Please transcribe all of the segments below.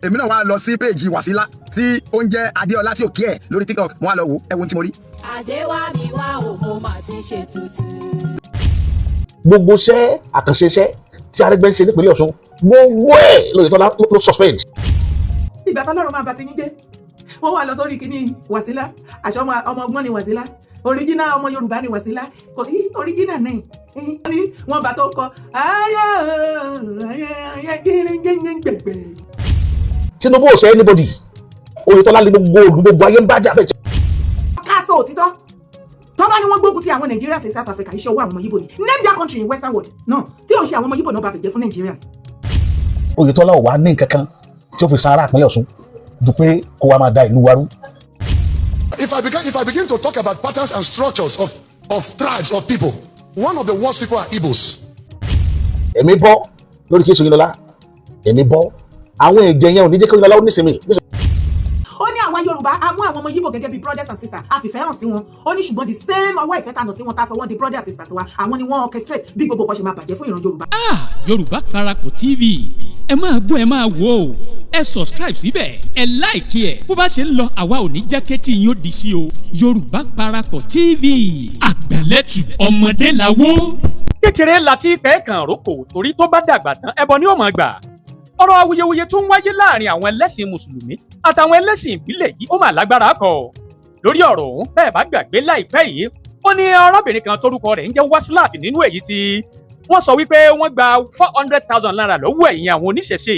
èmi náà wá lọ sí péèjì Wàsílà tí ó ń jẹ́ Adéọlá tí ò kí ẹ̀ lórí TikTok wọ́n á lọ wò ẹ̀wọ̀n tí mo rí. àjẹwà mi wá òkò mà ti ṣe tuntun. gbogbo iṣẹ́ àkànṣe iṣẹ́ tí Arẹ́gbẹ́ ń ṣe nípínlẹ̀ Ọ̀ṣun gbogbo ẹ̀ Oyetola ló suspend. ìgbà tọ́lọ́run máa bá ti yín jẹ́ wọ́n wà lọ sórí kínní Wàsílà àṣọ ọmọ ọgbọ́n ni Wàsílà oríjínà ọmọ Yorùbá ni Wàsílà kò ní oríjínà náà ní wọ́n bá tó kọ ayé gbẹgbẹ. Tinubu ò ṣe anybody Oyetola lé gbogbo ayé ń bájà bẹ́ẹ̀. káàsó òtítọ́ tó bá ní wọ́n gbógun ti àwọn Nigerians in South Africa iṣẹ́ owó àwọn ọmọ Yibo ni name their country in Western world náà tí ò ń ṣe àwọn ọmọ Yibo náà bá fẹ̀jẹ̀ fún Nigerians. Oyetola ò wá ní nǹkan kan tí ó fi san ará ìpínlẹ̀ Ọ̀ṣun dùn pé kó wá máa da ìlú wa rú. If I begin to talk about patterns and structures of tribes of people, one of the worst people are Igbos. Èmi bọ́ lórí kí Oyetola èmi bọ́ àwọn ẹ̀jẹ̀ yẹn ò ní jẹ́ kí Oyetola ó nísìmí. ó ní àwọn Yorùbá á mú àwọn ọmọ Yibo gẹ́gẹ́ bí brothers and sisters a fìfẹ́ hàn sí wọn ó ní ṣùgbọ́n the same ọwọ́ ìfẹ́ tànà sí wọn tá a sọ wọ́n di brothers and sisters wa àwọn ni wọ́n orchestrate bí gbogbo nǹkan ṣe máa bàjẹ́ fún ìran Yorùbá. Yorùbá Parapọ̀ TV ẹ máa gbọ́ ẹ máa wò ó ẹ subscribe síbẹ̀ ẹ like ẹ bó bá ṣe ń lọ àwa ò ní jẹ́ kétí yín ó di sí o Yorùbá Parapọ̀ TV àgbàlẹ́tù ọmọdé làwọ̀. kékeré láti ìpẹ́ kan rókò torí tó bá dàgbà tán ẹbọ ni ó máa gbà. ọ̀rọ̀ awuyewuye tó ń wáyé láàrin àwọn ẹlẹ́sìn mùsùlùmí àtàwọn ẹlẹ́sìn ìbílẹ̀ yìí ó mà lágbára kọ. lórí ọ̀rọ̀ ọ̀hún bẹ́ẹ̀ bá gbàgbé láìpẹ́ yìí ó ní arábìnrin kan tórúkọ rẹ̀ ń jẹ́ Wasilat nínú èyí tí wọ́n sọ wípé wọ́n gba 400,000 naira lọ́wọ́ ẹ̀yìn àwọn oníṣẹ̀ṣe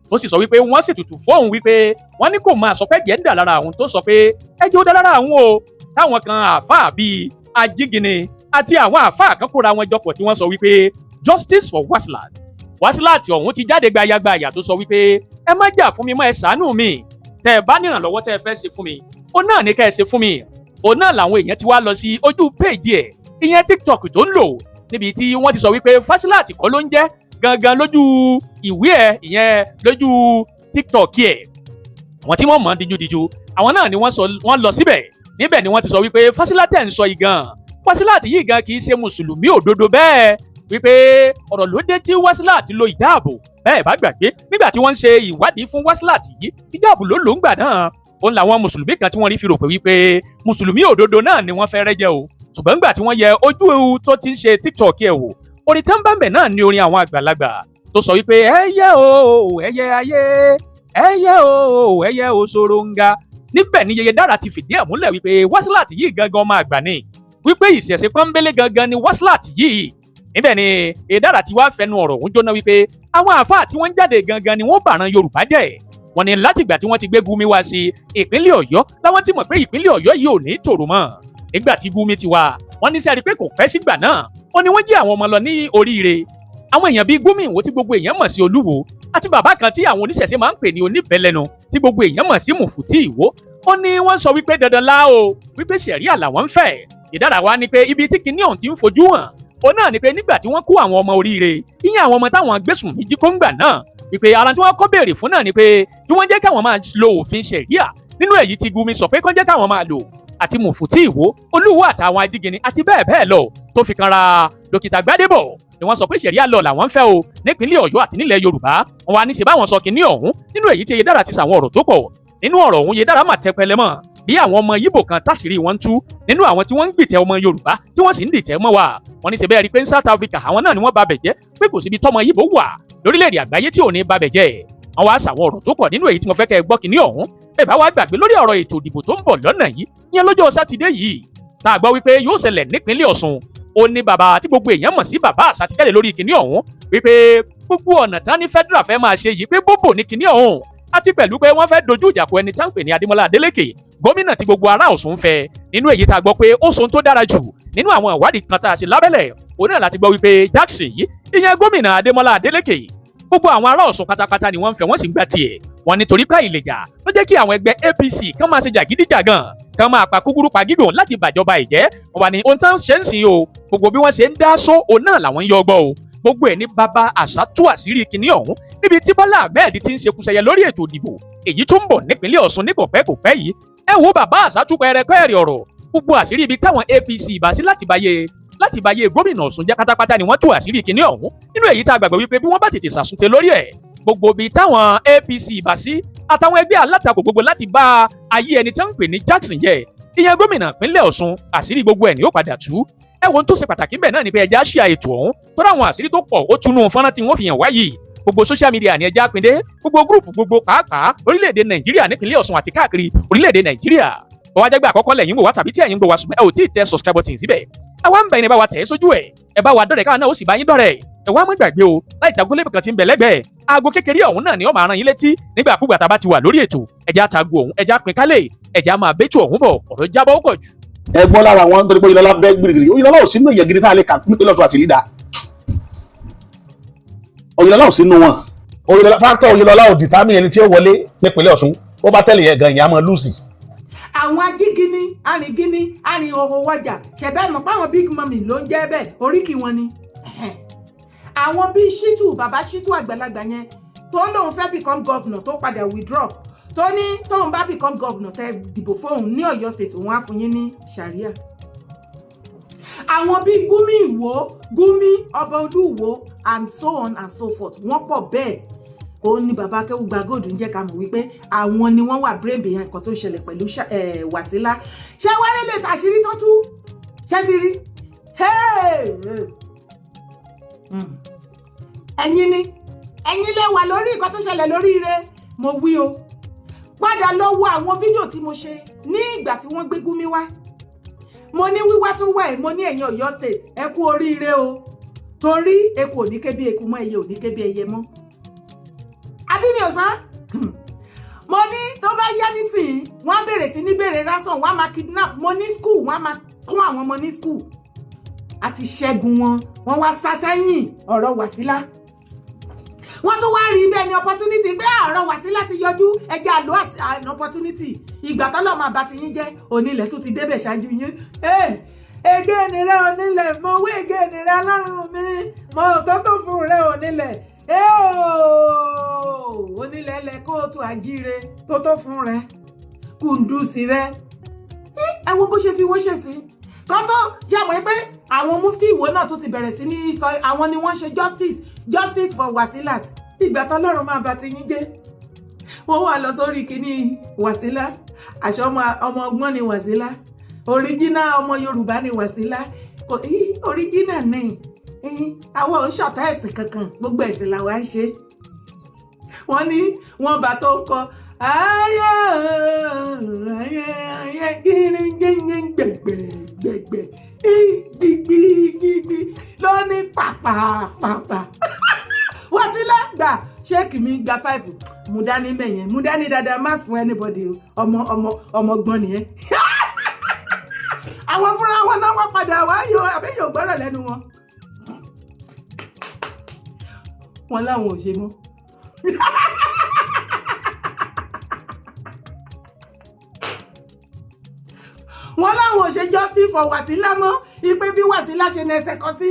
tó sì sọ wípé wọ́n sì tutù fóun wípé wọ́n ní kò máa sọ pé ẹ̀jẹ̀ ń dà lára àwọn tó sọ pé ẹ̀jẹ̀ ó dà lára àwọn o táwọn kan àáfàá bíi Ajígini àti àwọn àáfàá kan kóra wọn jọpọ̀ tí wọ́n sọ wípé justice for Wasilat. Wasilat ọ̀hún ti jáde gbayagbayà tó sọ wípé ẹ má jà fún mi mọ́ ẹ ṣàánú mi tẹ́ ẹ bá nírànlọ́wọ́ tẹ́ ẹ fẹ́ ṣe fún mi òun náà ní ká ẹ ṣe fún mi òun náà làwọn èèyàn ti wá lọ sí ojú péèjì ẹ̀ ìyẹn TikTok tó ń lò níbi tí wọ́n ti sọ wípé Wasilat kọ́ ló ń jẹ́ gangan lójú ìwé ẹ̀ ìyẹn lójú TikTok ẹ̀ àwọn tí wọ́n mọ̀ díjúdíjú àwọn náà ni wọ́n lọ síbẹ̀ níbẹ̀ ni wọ́n ti sọ wípé Wasilat ń sọ yìí gan Wasilat yìí gan kì í ṣe mùsùlùmí òdodo bẹ́ẹ̀ wípé ọ̀rọ̀ ló dé tí Wasilat lo ìdáàbò bẹ́ẹ̀ bá gbàgbé nígbà tí wọ́n ń ṣe ìwádìí fún Wasilat yìí ìdáàbò ló lò ń gbà náà òun làwọn mùsùlùmí kan tí wọ́n rí fi rò pé wípé mùsùlùmí òdodo náà ni wọ́n fẹ́ rẹ́jẹ o ṣùgbọ́n nígbà tí wọ́n yẹ ojú ewu tó ti ń ṣe TikTok ẹ̀ wò orin tán bá ń bẹ̀ náà ni orin àwọn àgbàlagbà tó sọ wípé ẹyẹ o ẹyẹ ayé ẹyẹ o ẹyẹ o Soronga níbẹ̀ ni Yeye Dára ti fìdí ẹ̀ múlẹ̀ wípé Wasilat yìí gangan máa gbà ní wípé ìṣẹ̀ṣe pọ́nbélé gangan ni Wasilat yìí níbẹ̀ ni Yeye Dára ti wá fẹnu ọ̀rọ̀ òun jóná wípé àwọn àáfàá tí wọ́n ń jáde gangan ni wọ́n bàrán Yorùbá jẹ́ wọ́n ní látìgbà tí wọ́n ti gbé Gumi wá sí ìpínlẹ̀ Ọ̀yọ́ láwọn ti mọ̀ pé ìpínlẹ̀ Ọ̀yọ́ yìí ò ní tòrò mọ́ nígbà tí Gumi ti wá wọ́n ní sẹ́ẹ̀rí pé kò pẹ́ sígbà náà wọ́n ní wọ́n jí àwọn ọmọ lọ ní Oríire àwọn èèyàn bíi Gumi ìwò tí gbogbo èèyàn mọ̀ sí Olúwo àti bàbá kan tí àwọn oníṣẹ̀ṣe máa ń pè ní oníbẹ̀lẹ́nu tí gbogbo èèyàn mọ̀ sí Mùfútì Ìwó ó ní wọ́n sọ wípé dandan lá o wípé ṣẹ̀ríà làwọn ń fẹ́ ìdára wa ni pé ibi tí kinní ọ̀hún ti ń fojú hàn ó náà ni pé nígbà tí wọ́n kó àwọn ọmọ Oríire ìyẹn àwọn ọmọ táwọn gbésùn méjì kóńgbà náà wípé ara tí wọ́n kọ́ béèrè fún náà ni pé kí wọ́n jẹ́ káwọn máa lo òfin ṣẹ̀ríà nínú èyí tí Gumi sọ pé kán jẹ́ káwọn máa lò àti Mùfútì Ìwó Olúwo àtàwọn Ajígini àti bẹ́ẹ̀ bẹ́ẹ̀ lọ tó fi kanra dókítà Gbádébọ̀ ni wọ́n sọ pé ṣẹ̀ríà lọ làwọn ń fẹ́ o nípínlẹ̀ Ọ̀yọ́ àti nílẹ̀ Yorùbá wọn wá ní ṣe báwọn sọ kinní ọ̀hún nínú èyí tí Yeye Dára ti sàwọn ọ̀rọ̀ tó pọ̀ nínú ọ̀rọ̀ ọ̀hún Yeye Dára mà tẹpẹlẹ mọ́ bí àwọn ọmọ Yibo kan táṣìírí wọn tú nínú àwọn tí wọ́n ń gbìtẹ̀ ọmọ Yorùbá tí wọ́n sì ń dìtẹ̀ mọ́ wa wọ́n ní ṣe bẹ́ẹ̀ rí pé ní South Africa àwọn náà ni wọ́n babẹ̀ jẹ́ pé kò síbi tọ́mọ Yibo wà lórílẹ̀‐èdè àgbáyé tí ò ní babẹ̀ jẹ́ wọ́n wá sàwọn ọ̀rọ̀ tó pọ̀ nínú èyí tí mo fẹ́ kẹ́ ẹ gbọ́ kinní ọ̀hún ẹ bá wá gbàgbé lórí ọ̀rọ̀ ètò ìdìbò tó ń bọ̀ lọ́nà yìí ìyẹn lọ́jọ́ Sátidé yìí tá a gbọ́ wípé yóò ṣẹlẹ̀ nípínlẹ̀ Ọ̀ṣun ó ní bàbá tí gbogbo èèyàn mọ̀ sí bàbá àṣàtìkẹ́lẹ̀ lórí kinní ọ̀hún wípé gbogbo ọ̀nà tán ní federal fẹ́ máa ṣe yìí pé bóbò ní kinní ọ̀hún àti pẹ̀lú pé wọ́n fẹ́ dojú ìjà kọ ẹni tá ń pè ní Adémọ́lá Adélékè gómìnà tí gbogbo ará Ọ̀ṣun fẹ́ nínú èyí tá a gbọ́ pé Ọ̀ṣun tó dára jù nínú àwọn ìwádìí kan tá a ṣe lábẹ́lẹ̀ òun náà láti gbọ́ wípé Jackson yìí ìyẹn gómìnà Adémọ́lá Adélékè gbogbo àwọn ará Ọ̀ṣun pátápátá ni wọ́n ń fẹ́ wọ́n sì ń gbà tiẹ̀ wọ́n ní torí pé ìlẹ̀jà ló jẹ́ kí àwọn ẹgbẹ́ APC kán máa ṣe jàgídíjàgan kán máa pa kúkúrú pa gígùn láti bàjọba ìjẹ́ wọ́n wà ní ohun tán ṣe ń sìn o gbogbo bí wọ́n ṣe ń dá só òun náà làwọn ń yọ ọgbọ́ o gbogbo ẹ̀ ní bàbá àṣà tú àṣírí kinní ọ̀hún níbi tí Bọ́lá Ahmed ti ń ṣekúṣẹyẹ lórí ètò ìdìbò èyí tó ń bọ̀ nípínlẹ̀ Ọ̀ṣun ní kòpẹ́kòpẹ́ yìí ẹ wo bàbá àṣà tú pẹ́ẹ́rẹ́pẹ́ẹ́rẹ́ ọ̀rọ̀ gbogbo àṣírí ibi táwọn APC ìbá sí láti báyé gómìnà Ọ̀ṣun jẹ́ pátápátá ni wọ́n tú àṣírí kinní ọ̀hún nínú èyí tá a gbàgbọ́ wípé bí wọ́n bá tètè ṣàṣùntẹ lórí ẹ̀ gbogbo ibi táwọn APC bá sí àtàwọn ẹgbẹ́ alátakò gbogbo láti bá ayé ẹni tí wọ́n ń pè ní Jackson jẹ́ ìyẹn gómìnà ìpínlẹ̀ Ọ̀ṣun àṣírí gbogbo ẹ̀ ni ó padà tú. Ẹ wo ohun tó ṣe pàtàkì bẹ́ẹ̀ náà ni pé ẹja ṣe àyètò ọ̀hún tó ráwọn àṣírí tó pọ̀ ó túnú fọ́nrán tí wọ́n fi hàn wáyé gbogbo social media ní ẹja píndé gbogbo gúrùpù gbogbo pàápàá orílẹ̀-èdè Nàìjíríà nípínlẹ̀ Ọ̀ṣun àti káàkiri orílẹ̀-èdè Nàìjíríà. Bọ́wá jẹ́gbẹ́ àkọ́kọ́ lẹ́yìn wò wá tàbí tí ẹ̀yin ń gbọ́ wá ṣùgbọ́n ẹ ò tí ì tẹ subscribe button síbẹ̀. Ẹ wá ń bẹ̀yìn ẹ bá wa tẹ̀ ẹ́ sójú ẹ̀ ẹ bá wa dọ̀rẹ̀ káwọn náà ó sì bá yín dọ̀rẹ̀. Ẹ wá má gbàgbé o láì tàgó lébùkàn tí ń bẹ lẹ́gbẹ̀ẹ́ aago kékeré ọ̀hún náà ni ó máa rán yín létí nígbàkúgbà tá a bá ti wà lórí ètò ẹja tago ọ̀hún ẹja pín kálẹ̀ ẹja máa bẹ́tù ọ̀hún bọ̀ ọ̀rọ̀ jábọ̀ ó pọ̀ jù. ẹ̀gbọ́n lára wọn nítorí pé Oyetola bẹ gbìrìgbìrì Oyetola ò sínú èèyàn gidi tá a lè kà nípínlẹ̀ Ọ̀ṣun àti lídà Oyetola ò sínú wọn fáktọ̀ Oyetola ò dìtámì ẹni tí ó wọlé nípínlẹ̀ Ọ̀ṣun ó bá tẹ̀lé yẹn gan ìyá mọ́ lùsì. àwọn ajígini arìn òhò wọjà ṣẹ̀bẹ́ mọ̀ páwọn big mummy ló ń jẹ́ bẹ́ẹ̀ oríkì wọn ni. àwọn bíi Shitu bàbá Shitu àgbàlagbà yẹn tó lóun fẹ́ become governor tó padà withdraw tó ní tóun bá become governor tẹ dìbò fóun ní Ọ̀yọ́ state òun á fún yín ní sharia. àwọn bíi Gumi Ìwó Gumi ọba Olúwo and so on and so forth wọ́n pọ̀ bẹ́ẹ̀ ó ní bàbá Akéwùgbà Gold ń jẹ́ ká mọ̀ wípé àwọn ni wọ́n wà brain behind nǹkan tó ń ṣẹlẹ̀ pẹ̀lú Wàsílà ṣé wẹ́rẹ́ lè tàṣírí tó tú ṣé ti rí ẹ̀yin lè wà lórí nǹkan tó ṣẹlẹ̀ lórí ire mo wí o padà lọ wo àwọn fídíò tí mo ṣe ní ìgbà tí wọ́n gbé Gumi wá mo ní wíwá tó wà ẹ̀ mo ní ẹ̀yin Ọ̀yọ́ state ẹ kú oríire o torí eku ò ní ké bí eku mọ́ ẹyẹ ò ní ké bí ẹyẹ mọ́ àbíbi ọ̀sán mo ní tó bá yá nísìnyí wọ́n á bẹ̀rẹ̀ sí ní bẹ̀rẹ̀ ransom wọ́n á máa kidnap mo ní school wọ́n á máa kún àwọn ọmọ ní school àti ṣẹ́gun wọn wọ́n wá sá sẹ́yìn ọ̀rọ̀ Wàsílà wọ́n tún wá rí bẹ́ẹ̀ ni opportunity pé ọ̀rọ̀ Wàsílà ti yọjú ẹjẹ́ àlọ́ an opportunity ìgbà tọ́lọ́ máa bá ti yín jẹ́ onílẹ̀ tó ti débẹ̀ ṣáájú yín ege nìrẹ́ onílẹ̀ mo wé ege nìrẹ́ ọlọ́run mi mo tó fún rẹ onílẹ̀ onílẹ̀ lẹ kóòtù àjíire tó fún rẹ kùndùsì rẹ ẹ wo bó ṣe fi wọ́n ṣe sí tọ́tọ́ jẹ́ mọ́ pé àwọn mufti Ìwó náà tó ti bẹ̀rẹ̀ sí ní sọ àwọn ni wọ́n ṣe justice for Wàsílà ìgbà tọ́lọ́run máa bá ti yín jẹ́ wọ́n wà lọ sórí kíní Wàsílà àṣọ ọmọ ọgbọ́n ni Wàsílà original ọmọ Yorùbá ni Wàsílà original ní àwọn ò ṣọ̀tá ẹ̀sìn kankan gbogbo ẹ̀sìn làwa ń ṣe wọ́n ní wọ́n bá tó kọ ayé gbẹ̀gbẹ̀ gbígbí lóní pàpàpàpà Wàsílà gbà ṣéèkì mi gba 5 mú dání bẹ̀yẹn mú dání dáadáa má fún anybody ọmọ gbọ́n nìyẹn àwọn fúnra wọn náà wọ́n padà wá yọ àbẹ́yọ̀ gbọ́rọ̀ lẹ́nu wọn wọn láwọn ò ṣe mọ́ wọn láwọn ò ṣe justice for Wàsílà mọ́ ipe bí Wàsílà ṣe nẹsẹ̀ kan sí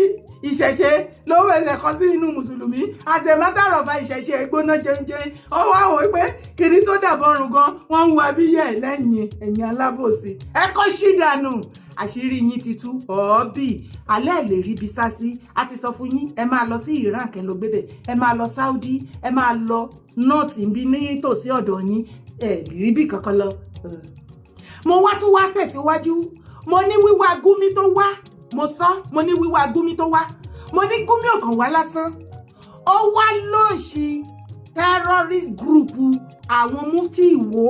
ìṣẹ̀ṣe ló wẹ̀lẹ̀ kan sí inú mùsùlùmí as a matter of ìṣẹ̀ṣe gbóná jẹunjẹun wọ́n wá wọ́n pé kìnní tó dàbọ̀rùn gan wọ́n ń wo abíyẹ̀ lẹ́yìn ẹ̀yìn alábòsí ẹ kọ́ sí dànù àṣírí yín ti tú ọ̀ọ́bì alẹ́ lè rí ibi sá sí a ti sọ fún yín ẹ máa lọ sí Iran kẹ́ lọ gbébẹ̀ ẹ máa lọ Saudi ẹ máa lọ north bí ní tòsí ọ̀dọ̀ yín ẹ rí bí kankan lọ. mo wá tún wá tẹ̀síwájú mo ní wíwá Gumi tó wá mo sọ mo ní wíwá Gumi tó wá mo ní Gumi ò kàn wá lásán ó wá lóòṣì terrorist group àwọn mufti Ìwó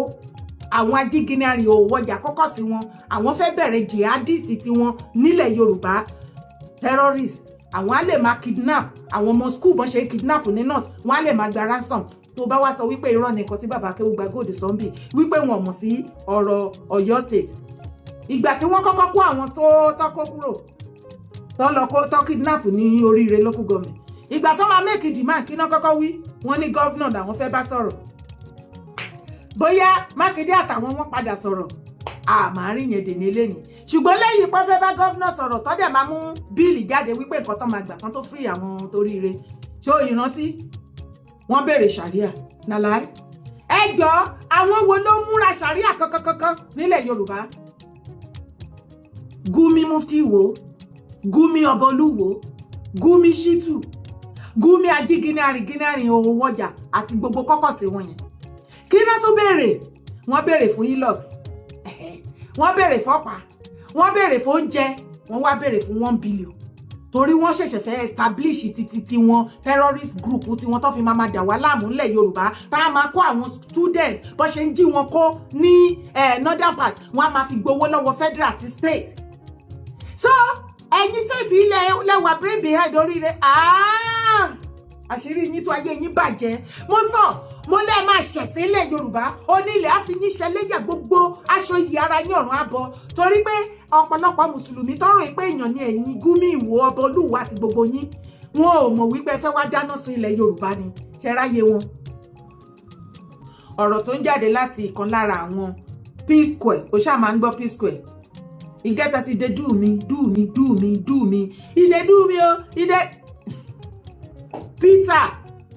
àwọn ajígínárì òwòjà kọ́kọ́ sí wọn àwọn fẹ́ bẹ̀rẹ̀ jihadisi tí wọn nílẹ̀ Yorùbá terrorist àwọn á lè máa kidnap àwọn ọmọ school bọ́n ṣe kidnap ní north wọ́n á lè máa gba ransom tó bá wá sọ wípé irọ́ nìkan tí bàbá Akéwùgbà Gold sọ́ńbì wípé wọn mọ̀ sí ọ̀rọ̀ Ọ̀yọ́ state ìgbà tí wọ́n kọ́kọ́ kó àwọn tó tọ́kọ́ kúrò tó lọ kó tó kidnap ní Oríire local government ìgbà tó máa make demand kí náà kọ́kọ́ wí wọ́n ní gọ́vnà làwọn fẹ́ bá sọ̀rọ̀ bóyá Mákindé àtàwọn wọn padà sọ̀rọ̀ àmàárín yẹn dè ní lẹ́nu ṣùgbọ́n lẹ́yìn pọ́n fẹ́ bá gọ́vnà sọ̀rọ̀ tọ́dẹ̀ máa mú bíìlì jáde wípé nǹkan tó máa gbà kan tó free àwọn toríire ṣó ìrántí wọ́n béèrè ṣàríà nàláì ẹjọ́ àwọn wo ló múra ṣàríà kankan nílẹ̀ Yorùbá Gumi mufti Ìwó Gumi ọba Olúwo Gumi Shitu Gumi ajígínárìn owó wọ́jà àti gbogbo kọ́kọ̀sí wọn yẹn. Kí ló tún béèrè? Wọ́n béèrè fún ilox, wọ́n béèrè fọ́pàá, wọ́n béèrè fún oúnjẹ, wọ́n wá béèrè fún 1 billion. Torí wọ́n ṣẹ̀ṣẹ̀ fẹ́ establish títí wọn terrorist group tí wọ́n tó fi máa dà wá láàmú ńlẹ̀ Yorùbá tá a máa kó àwọn student bó ṣe ń jí wọn kó ní northern part wọ́n á máa fi gbowó lọ́wọ́ federal àti state. So ẹ̀yin state ilẹ̀ lẹ́wà brain behind oríire àṣírí yín tó ayé yín bàjẹ́. Mo lẹ́ẹ̀ máa ṣẹ̀sìn ilẹ̀ Yorùbá onílẹ̀ á fi yín ṣẹlẹ́yà gbogbo aṣọ iyì ara yín ọ̀run àbọ̀ torí pé ọ̀pọ̀lọpọ̀ mùsùlùmí tọrọ pé èèyàn ni ẹ̀yin Gumi Ìwó ọba Olúwa àti gbogbo yín wọn ò mọ̀ wípé fẹ́ wá dáná sun ilẹ̀ Yorùbá ni ṣẹ́ráyé wọn. Ọ̀rọ̀ tó ń jáde láti ìkan lára àwọn P-Square ó ṣáà máa ń gbọ́ P-Square ìgẹ́ta sí de do me ìdè do me o ìdè Peter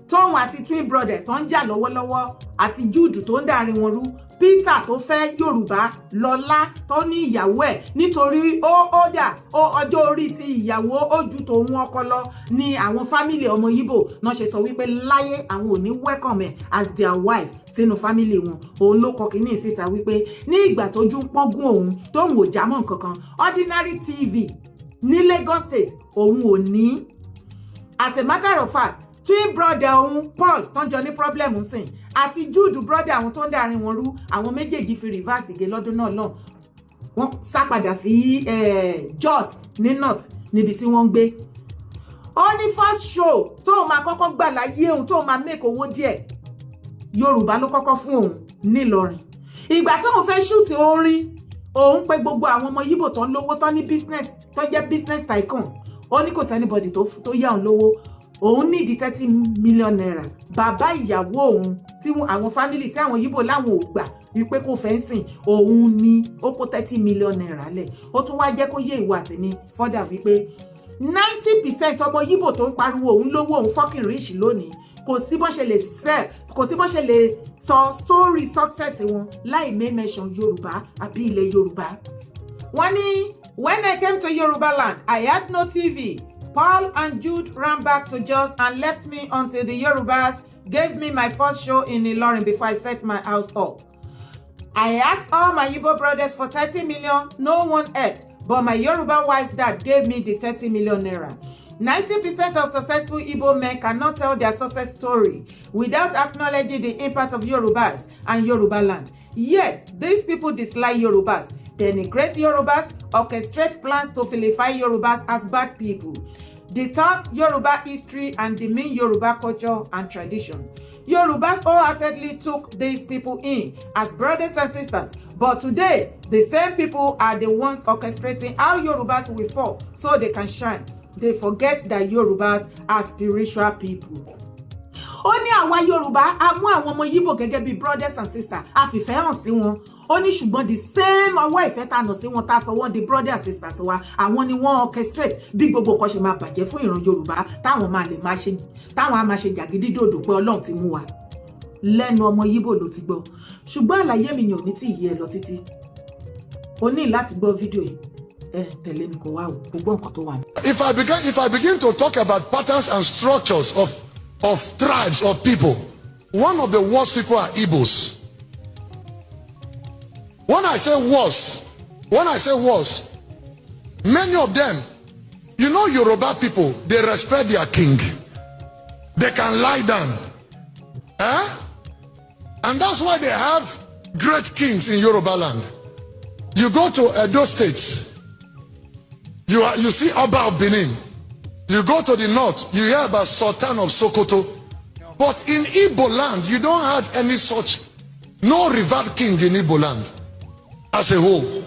tóun àti twin brother tó ń jà lọ́wọ́lọ́wọ́ àti Jude tó ń dàrin wọn rú Peter tó fẹ́ Yorùbá Lọ́lá tó ní ìyàwó ẹ̀ nítorí ọjọ́ orí ti ìyàwó ó ju tòun ọkọ lọ ní àwọn fámìlì ọmọ Yibo náà ṣe sọ wípé láyé àwọn ò ní welcome ẹ̀ as their wife sínú fámìlì wọn. Òun ló kọ kínní síta wípé ní ìgbà tójú ń pọ́gún òun tóun ò jámọ́ nǹkankan ordinary TV ní Lagos State òun ò ní. As a matter of fact twin brother òun Paul tó ń jọ ní problem sìn àti Jude brother àwọn tó ń dàrin wọn rú àwọn méjèèjì fi reverse gé lọ́dún náà lọ́n wọ́n sá padà sí Jos ní north níbi tí wọ́n ń gbé. Ó ní first show tó máa kọ́kọ́ gbà láyé òun tó máa make owó díẹ̀ Yorùbá ló kọ́kọ́ fún òun nílọrin. Ìgbà tóun fẹ́ shoot orin òun pé gbogbo àwọn ọmọ Yibo tó ń lówó tó ní business tó jẹ́ business tycoon ó ní kò sẹ́nibọ̀dì tó yá òun lówó òun ní ìdí 30 million naira. Bàbá ìyàwó òun tí àwọn family tí àwọn Yibo láwọn ò gbà wípé kò fẹ́ sìn òun ní ó kó 30 million naira lẹ̀. Ó tún wá jẹ́ kó yé ìwà tèmi fọ́dà wípé 90% ọmọ Yibo tó ń pariwo òun lówó òun fucking rich lónìí kò sí bó ṣe lè sọ story success wọn láì mention Yorùbá àbí ilẹ̀ Yorùbá. Wọ́n ní when I came to Yoruba land I had no TV. Paul and Jude ran back to Jos and left me until the Yorubas gave me my first show in Ilorin before I set my house up. I asked all my Yibo brothers for 30 million, no one helped, but my Yoruba wife's dad gave me the 30 million naira. 90% of successful Igbo men cannot tell their success story without acknowledging the impact of Yorubas and Yoruba land. Yet, these people dislike Yorubas, denigrate Yorubas, orchestrate plans to vilify Yorubas as bad people, distort Yoruba history and demean Yoruba culture and tradition. Yorubas wholeheartedly took these people in as brothers and sisters, but today, the same people are the ones orchestrating how Yorubas will fall so they can shine. They forget that Yorubas are spiritual people. Ó ní àwa Yorùbá a mú àwọn ọmọ Yibo gẹ́gẹ́ bí brothers and sisters a fìfẹ́ hàn sí wọn. Ó ní ṣùgbọ́n the same ọwọ́ ìfẹ́ tá nà sí wọn tá sọ wọ́n di brothers and sisters wa àwọn ni wọ́n orchestrate bí gbogbo kan ṣe máa bàjẹ́ fún ìran Yorùbá táwọn á máa ṣe jàgídídòdò pé Ọlọ́run ti mú wa. Lẹ́nu ọmọ Yibo ló ti gbọ́. Ṣùgbọ́n àlàyé mi yàn ní tí ìyẹ́ lọ títí. O ní láti gbọ́ fídíò yìí. Tẹ̀lé mi kò wá o, gbogbo nǹkan tó wà. If I begin to talk about patterns and structures of tribes of people, one of the worst people are Igbos. When I say worse, many of them, you know, Yoruba people, they respect their king. They can lie down. And that's why they have great kings in Yoruba land. You go to Edo State, you see Oba of Benin. You go to the north, you hear about Sultan of Sokoto. But in Igbo land, you don't have any such, no revered king in Igbo land as a whole.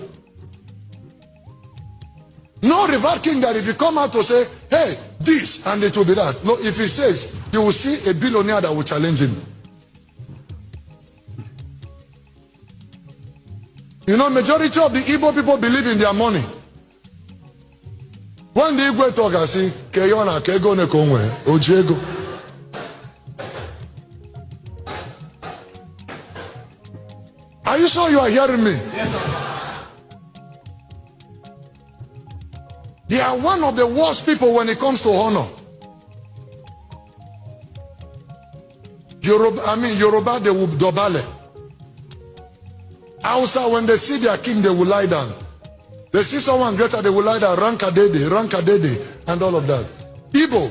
No revered king that if you come out to say, hey, this, and it will be that. No, if he says, you will see a billionaire that will challenge him. You know, majority of the Igbo people believe in their money. When the Igbo talk, I say, Keyona, Kego Nekongwe, Ojego. Are you sure you are hearing me? Yes, sir. They are one of the worst people when it comes to honor. Yoruba, they will dobale. Hausa, when they see their king, they will lie down. They see someone greater, they will lie down, rankadede, and all of that. Yibo.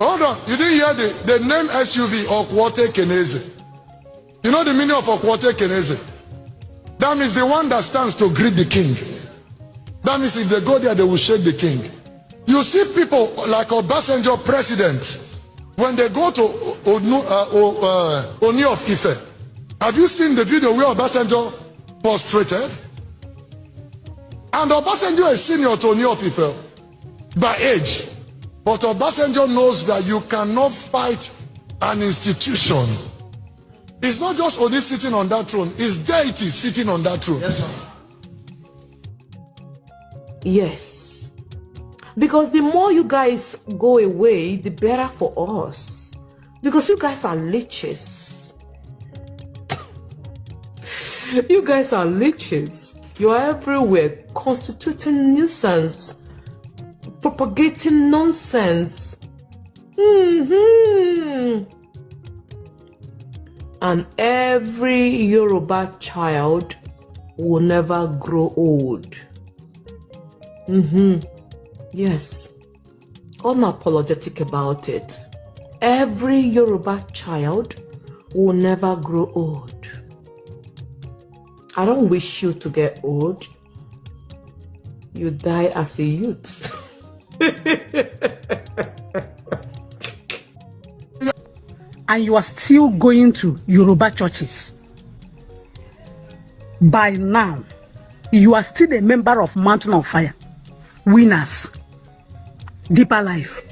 Hold on, you didn't hear the name SUV, Okwote Keneze. You know the meaning of Okwote Keneze? That means the one that stands to greet the king. That means if they go there, they will shake the king. You see people like Obasanjo president, when they go to Oni of Ife. Have you seen the video where Obasanjo prostrated? And Obasanjo is senior to Oni of Ife by age. But Obasanjo knows that you cannot fight an institution. It's not just Oni sitting on that throne, it's deity sitting on that throne. Yes, sir. Yes. Because the more you guys go away, the better for us. Because you guys are leeches. You guys are leeches. You are everywhere, constituting nuisance, propagating nonsense. And every Yoruba child will never grow old. Yes. Unapologetic about it. Every Yoruba child will never grow old. I don't wish you to get old. You die as a youth. And you are still going to Yoruba churches. By now, you are still a member of Mountain of Fire, Winners, Deeper Life.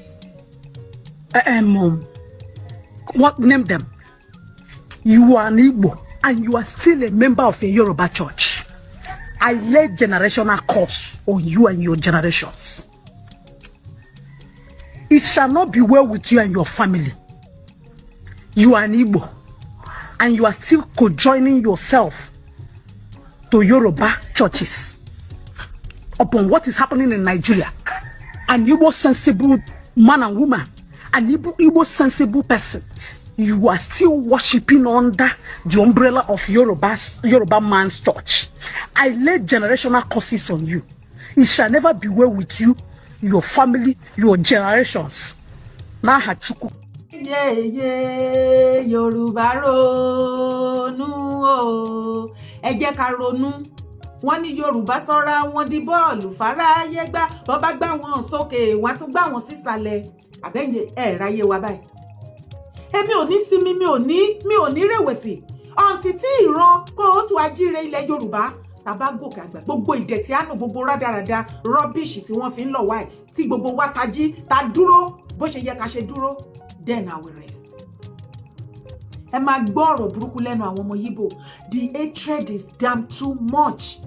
What name them? You are an Igbo and you are still a member of a Yoruba church. I lay generational curse on you and your generations. It shall not be well with you and your family. You are an Igbo and you are still co-joining yourself to Yoruba churches upon what is happening in Nigeria. An Igbo sensible man and woman, an Igbo sensible person, you are still worshipping under the umbrella of Yoruba man's church. I lay generational curses on you. It shall never be well with you, your family, your generations. Nahachuku. Yorùbá ronú o, ẹ jẹ́ ká ronú. Wọ́n ní Yorùbá sọ́ra wọn di bọ́ọ̀lù fáráyé gbá, bọ́ bá gbá wọn sókè wọ́n tún gbá wọn sísàlẹ̀. Àbẹ́yẹ ẹ̀ ráyé wa báyìí. Èmi ò ní sinmi, mi ò ní rẹ̀wẹ̀sì. Ọ̀ǹtí tí ìran kó o tún ajíire ilẹ̀ Yorùbá tàbá gòkè àgbà. Gbogbo ìdẹ̀tí àánú, gbogbo rádaràda rọ́bìṣì tí wọ́n fi ń lọ̀ wáyé tí gbogbo wa tají ta dúró bó ṣe yẹ ká ṣe dúró. Then I will rest. Ẹ máa gbọ́ ọ̀rọ̀ burúkú lẹ́nu àwọn ọmọ Yibo. The hatred is damn too much.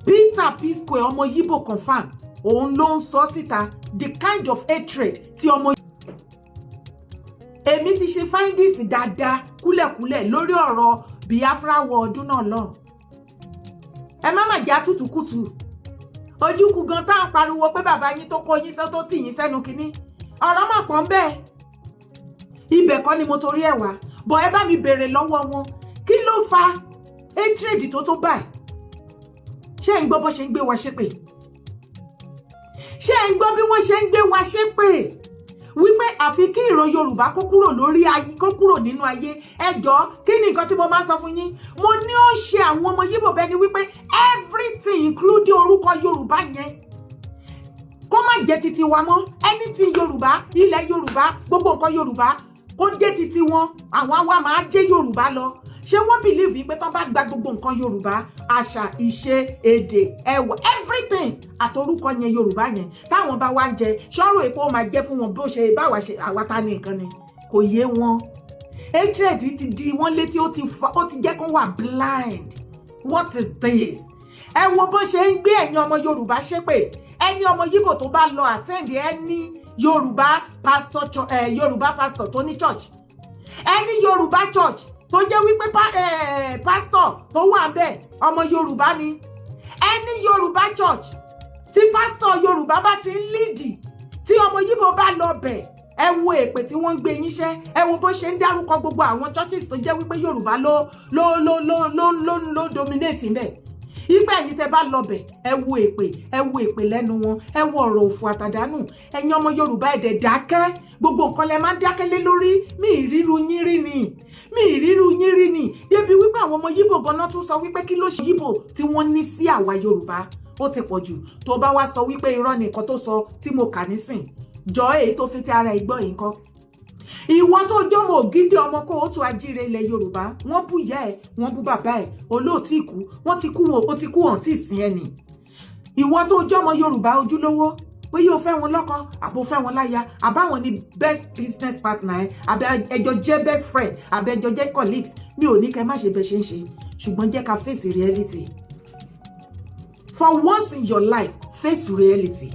Peter P. Square ọmọ Yibo confirm. Òun ló ń sọ síta the kind of hatred tí ọmọ. Èmi ti ṣe findings dáadáa kúlẹ̀kúlẹ̀ lórí ọ̀rọ̀ Biafra wọ ọdún náà lọ. Ẹ má já tútùkùtù. Ojúkú gan tá ń pariwo pé bàbá yín tó kó yín sọ tó tì yín sẹ́nu kínní. Ọ̀rọ̀ mà pọ̀ ń bẹ́ẹ̀. Ibẹ̀ kọ́ ni mo torí ẹ̀ wá. Bọ̀ ẹ bá mi béèrè lọ́wọ́ wọn. Kí ló fa hatred tó báyìí? Ṣé ń gbọ́ bó ṣe ń gbé wa ṣépè? Ṣé ń gbọ́ bí wọ́n ṣe ń gbé wa ṣépè? Wípé àfi kí ìran Yorùbá kó kúrò lórí ayé, kó kúrò nínú ayé. Ẹ jọ̀ọ́, kí ni nǹkan tí mo máa sọ fún yín? Mo ní ó ṣe àwọn ọmọ Yibo bẹ́ẹ̀ ni wípé everything including orúkọ Yorùbá yẹn kó má jẹ́ titi wa mọ́. Anything Yorùbá, ilẹ̀ Yorùbá, gbogbo nǹkan Yorùbá kó jẹ́ titi wọn. Àwọn àwa máa jẹ́ Yorùbá lọ. Ṣé wọ́n believe pé tán bá gba gbogbo nǹkan Yorùbá, àṣà, ìṣe, èdè, ẹwà, everything àtorúkọ yẹn Yorùbá yẹn táwọn bá wá ń jẹ, ṣọ́rọ̀ èpo máa jẹ́ fún wọn bó ṣe báwa ṣe àwa ta ní nǹkan ni. Kò yé wọn. Hatred ti di wọ́n létí, ó ti jẹ́ kó wà blind. What is this? Ẹ wo bó ṣe ń gbé ẹ̀yin ọmọ Yorùbá ṣépè. Ẹni ọmọ Yibo tó bá lọ attend ẹni Yorùbá pastor tó ní church. Ẹni Yorùbá church tó jẹ́ wípé pastor tó wà ńbẹ̀ ọmọ Yorùbá ni. Ẹni Yorùbá church tí pastor Yorùbá bá ti ń lead tí ọmọ Yibo bá lọ bẹ̀, ẹ wo èpè tí wọ́n ń gbé yín ṣẹ́, ẹ wo bó ṣe ń dárúkọ gbogbo àwọn churches tó jẹ́ wípé Yorùbá ló dominate ńbẹ̀. Ìgbà yìí tẹ́ bá lọ bẹ̀, ẹ wo èpè lẹ́nu wọn, ẹ wo ọ̀rọ̀ òfò àtàdánù. Ẹ̀yin ọmọ Yorùbá ẹ̀dẹ̀ dákẹ́, gbogbo nǹkan lẹ máa ń dákẹ́ lé lórí. Mi ìríru yín rí ni. Débi wípé àwọn ọmọ Yibo gan-an tún sọ wípé kí ló ṣe Yibo tí wọ́n ní sí àwa Yorùbá. Ó ti pọ̀ jù. Tó bá wá sọ wípé irọ́ ni nǹkan tó sọ tí mo kà nísìn. Jọ èyí tó fi ti ara ìgbọ́ yìí nǹkan. Ìwọ tó jọmọ ògidì ọmọ kó o tó ajíire ilẹ̀ Yorùbá, wọ́n bú ìyá ẹ̀, wọ́n bú bàbá ẹ̀, olóòtí ikú, wọ́n ti kú ó ti kú hàn tí ìsìn ẹni. Ìwọ tó jọmọ Yorùbá ojúlówó, pé yóò fẹ́ wọn lọ́kọ, àbò fẹ́ wọn láya, àbáwọn ni best business partner ẹ̀, àbẹ ẹjọ jẹ́ best friend, àbẹ ẹjọ jẹ́ colleagues. Mi ò ní kẹ́ má ṣe bẹ́ ṣe ń ṣe, ṣùgbọ́n jẹ́ ká face reality. For once in your life, face reality.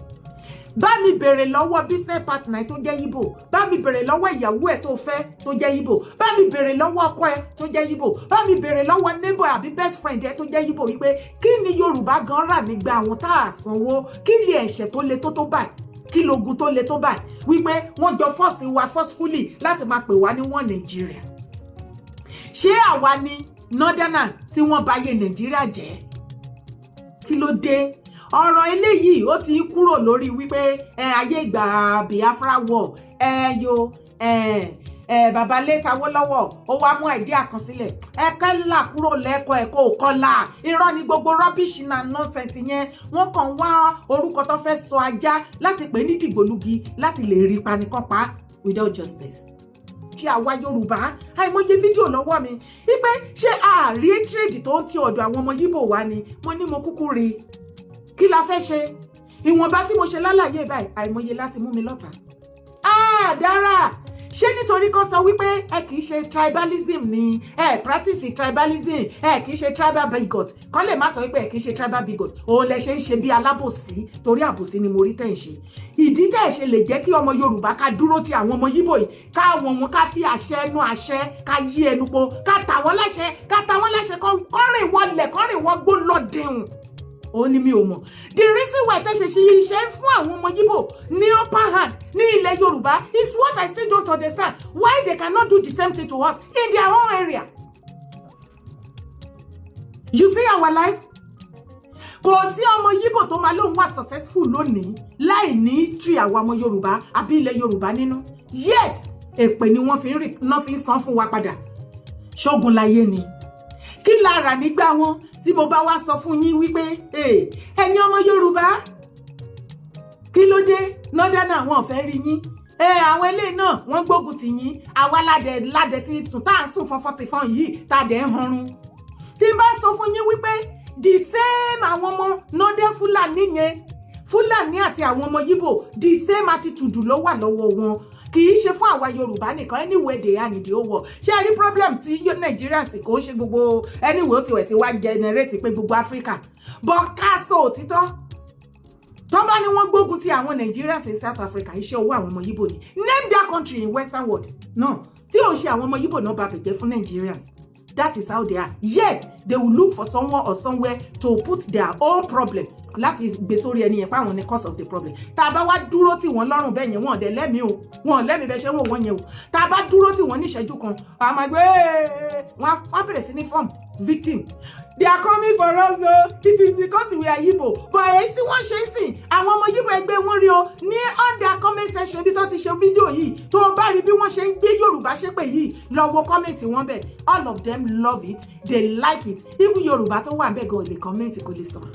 Bá mi bèrè lọ́wọ́ business partner tó jẹ́ Yibo, bá mi bèrè lọ́wọ́ ìyàwó ẹ̀ tó fẹ́ tó jẹ́ Yibo, bá mi bèrè lọ́wọ́ ọkọ ẹ̀ tó jẹ́ Yibo, bá mi bèrè lọ́wọ́ neighbor àbí best friend ẹ̀ tó jẹ́ Yibo wípé kí ni Yorùbá gan rà nígbà àwọn tá a sanwó, kí ni ẹ̀ṣẹ̀ tó le tó báyìí, kí lógun tó le tó báyìí wípé wọ́n jọ force wa forcefully láti máa pè wá ní wọ́n Nàìjíríà. Ṣé àwa ni northerners tí wọ́n bà ayé Nàìjíríà jẹ́? Kí ló dé? Ọ̀rọ̀ eléyìí ó ti kúrò lórí wípé ayé ìgbà Biafra war bàbá létà wó lọ́wọ́ ó wá mú idea kan sílẹ̀ ẹ̀kẹ́ là kúrò lẹ́kọ̀ọ́ ẹ̀kọ́ kọ́lá irọ́ ni gbogbo rubbish na nonsense yẹn wọ́n kàn wá orúkọ tó fẹ́ sọ ajá láti pè ní dìgbòlugi láti lè rí panikọ́pa without justice. Ṣé àwa Yorùbá àìmọye fídíò lọ́wọ́ mi wípé ṣé àárí trade tó ń ti ọ̀dọ̀ àwọn ọmọ Yibo wá ni mo ní mo kúkú rí kí la fẹ́ ṣe ìwọ̀nba tí mo ṣe lálàyé báyìí àìmọye láti mú mi lọ́tà. Dára ṣé nítorí kan sọ wípé ẹ kì í ṣe tribalism ni ẹ practice tribalism ẹ kì í ṣe tribal bigot kan lè má sọ wípé ẹ kì í ṣe tribal bigot òun lẹ ṣe ń ṣe bí alábòsí torí àbòsí ni mo rí tẹ̀ ń ṣe. Ìdí tẹ̀ ṣe lè jẹ́ kí ọmọ Yorùbá ká dúró ti àwọn ọmọ Yibo yìí káwọn wọn ká fi àṣẹ ẹnu àṣẹ ká yí ẹnu po ká tà wọ́n láṣẹ kọ́rìn wọlé kọ́rìn wọ́n gbó lọ́dẹ̀hùn. Ó ní mi ò mọ̀. The reason why tẹ́ ṣe iṣẹ́ fún àwọn ọmọ Yibo ní upper hand ní ilẹ̀ Yorùbá is what I still don't understand. Why they cannot do the same thing to us in their own area? You see our life? Kò sí ọmọ Yibo tó máa lóun wà successful lónìí láì ní history àwọn ọmọ Yorùbá àbí ilẹ̀ Yorùbá nínú. Yet èpè ni wọ́n fi ń san fún wa padà. Ṣógun láyé ni. Kí la rà nígbà wọn tí mo bá wá sọ fún yín wípé ẹ̀yin ọmọ Yorùbá kí ló dé nọ́dánà wọn ò fẹ́ rí yín àwọn eléyìí náà wọ́n gbógun tì yín àwa ládẹ tí sùn tá à ń sùn fọ́fọ́tìfọ́n yìí tá a dẹ̀ ń hanrun tí bá sọ fún yín wípé the same àwọn ọmọ nọ́dẹ Fúlàní àti àwọn ọmọ Yibo the same attitude ló wà lọ́wọ́ wọn kì í ṣe fún àwa Yorùbá nìkan anyway they are nídìí owó ṣé ẹ rí problem tí Nàìjíríà sì kò ṣe gbogbo anyway ó ti wẹ̀ tí wá generate pé gbogbo Africa but káàsó òtítọ́ tó bá ní wọ́n gbógun ti àwọn Nigerians in South Africa iṣẹ́ owó àwọn ọmọ Yibo ni name that country in Western world no tí ò ń ṣe àwọn ọmọ Yibo náà bá bẹ̀jẹ̀ fún Nigerians that is how they are yet they will look for someone or somewhere to put their own problem láti gbé sórí ẹni yẹn pa àwọn ní cause of the problem tá a bá wá dúró tí wọ́n lọ́rùn bẹ́ẹ̀ yẹn wọ́n dẹ̀ lẹ́mìí o wọ́n lẹ́mìí bẹ́ẹ̀ ṣe wọ́n wọ́n yẹn o tá a bá dúró tí wọ́n ní ìṣẹ́jú kan àwọn àgbẹ̀ wọ́n bẹ̀rẹ̀ sí ní form victim they are coming for us o it is because we are Yibo but èyí tí wọ́n ṣe ń sìn àwọn ọmọ Yibo ẹgbẹ́ wọn rí o ní under comment section bí tó ti ṣe fídíò yìí tó o bá rí bí wọ́n ṣe ń gbé Yorùbá ṣépè yìí lọ wo comment wọn bẹ̀ all of them love it they like it even Yorùbá tó wà bẹ́ẹ̀ gan lè comment kò lè sọ̀rọ̀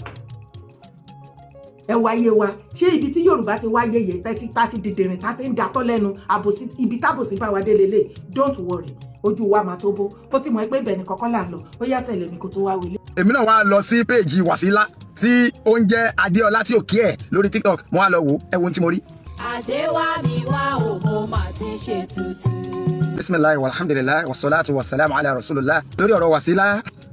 ẹ wáyé wa ṣé ibi tí Yorùbá ti wáyé yẹ tá ti dìdìrín tá ti ń datọ́ lẹ́nu àbòsí ibi tábòsí bá wa dé lélẹ̀ don't worry ojú wa máa tó bó ó ti mọ̀ pé ibẹ̀ ni kọ́kọ́ là ń lọ ó yá tẹ̀lé mi kó tó wá wọlé. èmi náà wá lọ sí péèjì Wàsílà tí ó ń jẹ́ Adéọlá tí ò kí ẹ̀ lórí TikTok mo wá lọ wò ẹ wo ohun tí mo rí. àdéwà mi wá o mo máa ti ṣe tuntun. bisimilahi walhamdulilayi wasalaatu wasalaamu ala rasulillah lórí ọ̀rọ̀ Wàsílà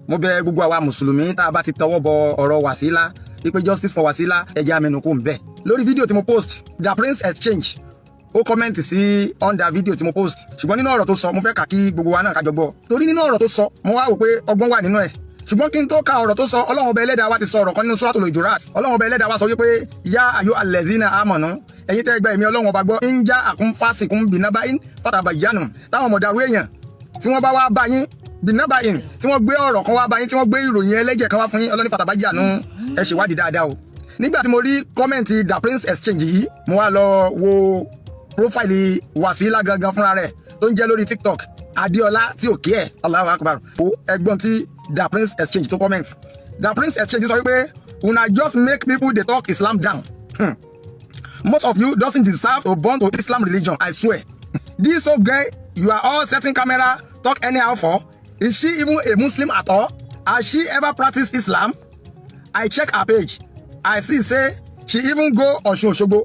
mo bẹ̀ gbogbo àwa mùsùlùmí tá a bá ti tọwọ́ bọ ọ̀rọ̀ Wàsílà ipe justice for Wàsílà ẹ̀jẹ̀ amẹnukú ń bẹ̀ lórí fídíò tí mo post the prince exchange ó kọ́mẹ́ǹtì sí under fídíò tí mo post ṣùgbọ́n nínú ọ̀rọ̀ tó sọ mo fẹ́ kà kí gbogbo wa náà kájọ gbọ́ torí nínú ọ̀rọ̀ tó sọ mo wá wò pé ọgbọ́n wà nínú ẹ̀ ṣùgbọ́n kí n tó ka ọ̀rọ̀ tó sọ Ọlọ́run ọba ẹlẹ́dàá wa ti sọ ọ̀rọ̀ kan nínú Suratul Hujurat. Ọlọ́run ọba ẹlẹ́dàá wa sọ wípé ya ayu allazina amanu ẹ̀yin tẹ́ gba ẹ̀mí Ọlọ́run ọba gbọ́ in ja'akum fasiqun binaba'in fatabayyanu táwọn ọmọdàrú èèyàn tí wọ́n bá wá bá yín binaba'in tí wọ́n gbé ọ̀rọ̀ kan wá bá yín tí wọ́n gbé ìròyìn ẹlẹ́jẹ̀ kan wá fún yín Ọlọ́run fatabayyanu ẹ ṣèwádìí dáadáa o. Nígbà tí mo rí kọ́mẹ̀ntì The Prince Exchange yìí mo wá lọ wo prófáìlì Wasila gangan fúnra rẹ̀ tó ń jẹ́ lórí TikTok Adéọlá tí ò kí ẹ̀ Allahu Akbar ẹgbọ́n tí The Prince Exchange tó comment. The Prince Exchange sọ wípé una just make people dey talk Islam down. Most of you doesn't deserve to born to Islam religion, I swear. This old guy you are all setting camera talk anyhow for. Is she even a Muslim at all? Has she ever practiced Islam? I check her page. I see say she even go Osun Osogbo.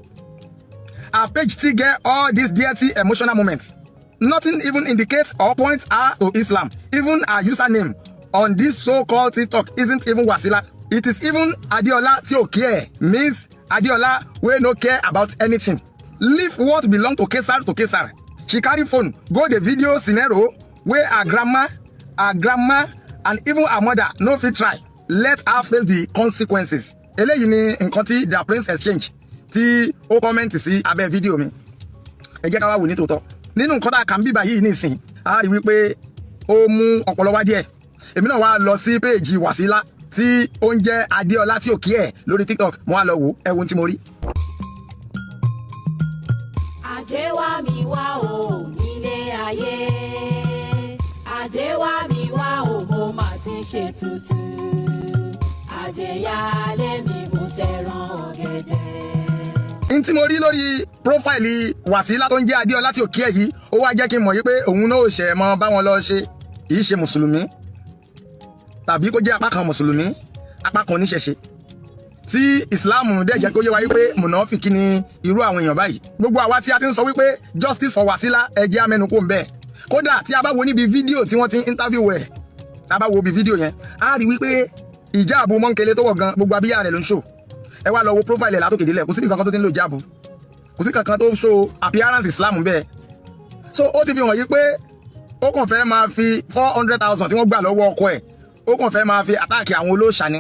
Her page still get all these dirty emotional moments. Nothing even indicates or points her to Islam. Even her username on this so-called TikTok isn't even Wasila. It is even Adéọlá tí ò care. Means Adéọlá wey no care about anything. Leave what belong to Kesar to Kesar. She carry phone go the video scenario where her grandma and even her mother no fit try. Let her face the consequences. Eléyìí ni nǹkan tí The Prince Exchange tí ó kọ́mẹ́ǹtì sí abẹ́ fídíò mi. Ẹ jẹ́ ká wá wò ní tòótọ́. Nínú nǹkan tá a kà ń bíbà yìí nísìn a rí wípé ó mú ọpọlọ wá díẹ̀. Èmi náà wá lọ sí péèjì Wasila tí ó ń jẹ́ Adéọlá tí ò kí ẹ̀ lórí TikTok mo wá lọ wò ẹ wo ohun tí mo rí. Ajé wá mi wá o nílé ayé. Ajé wá mi wá o mo mà ti ṣe tutù. Ajé yálé mi mo ṣẹ̀ràn ọ̀gẹ̀dẹ̀. N tí mo rí lórí prófáìlì Wasila tó ń jẹ́ Adéọlá tí ò kí ẹ̀ yìí ó wá jẹ́ kí n mọ̀ yí pé òun náà ò ṣẹ̀ mọ́ báwọn lọ ṣe kì í ṣe mùsùlùmí tàbí kó jẹ́ apá kan mùsùlùmí apá kan oníṣẹ̀ṣe tí ìsìláàmù dẹ̀ jẹ́ kó yé wa wípé mùnáfíkí ni irú àwọn èèyàn báyìí. Gbogbo àwa tí a ti ń sọ wípé justice for Wasila ẹ jẹ́ amẹnukò ń bẹ̀. Kódà tí a bá wo níbi fídíò tí wọ́n ti ń interview ẹ̀ tá a bá wo bí fídíò yẹn a rí wípé ìjáàbù mọ́ńkele tó wọ̀ gan gbogbo abíyá rẹ̀ ló ń ṣò. Ẹ wá lọ wo profile ẹ̀ látòkè délẹ̀ kò sí nǹkan kan tó ti ń lo ìjáàbù kò sí kankan tó show appearance Islam bẹ́ẹ̀. So ó ti fi hàn yí pé ó kàn fẹ́ máa fi 400,000 tí wọ́n gbà lọ́wọ́ ọkọ ẹ̀ ó kàn fẹ́ máa fi àtáàkì àwọn olóòṣà ni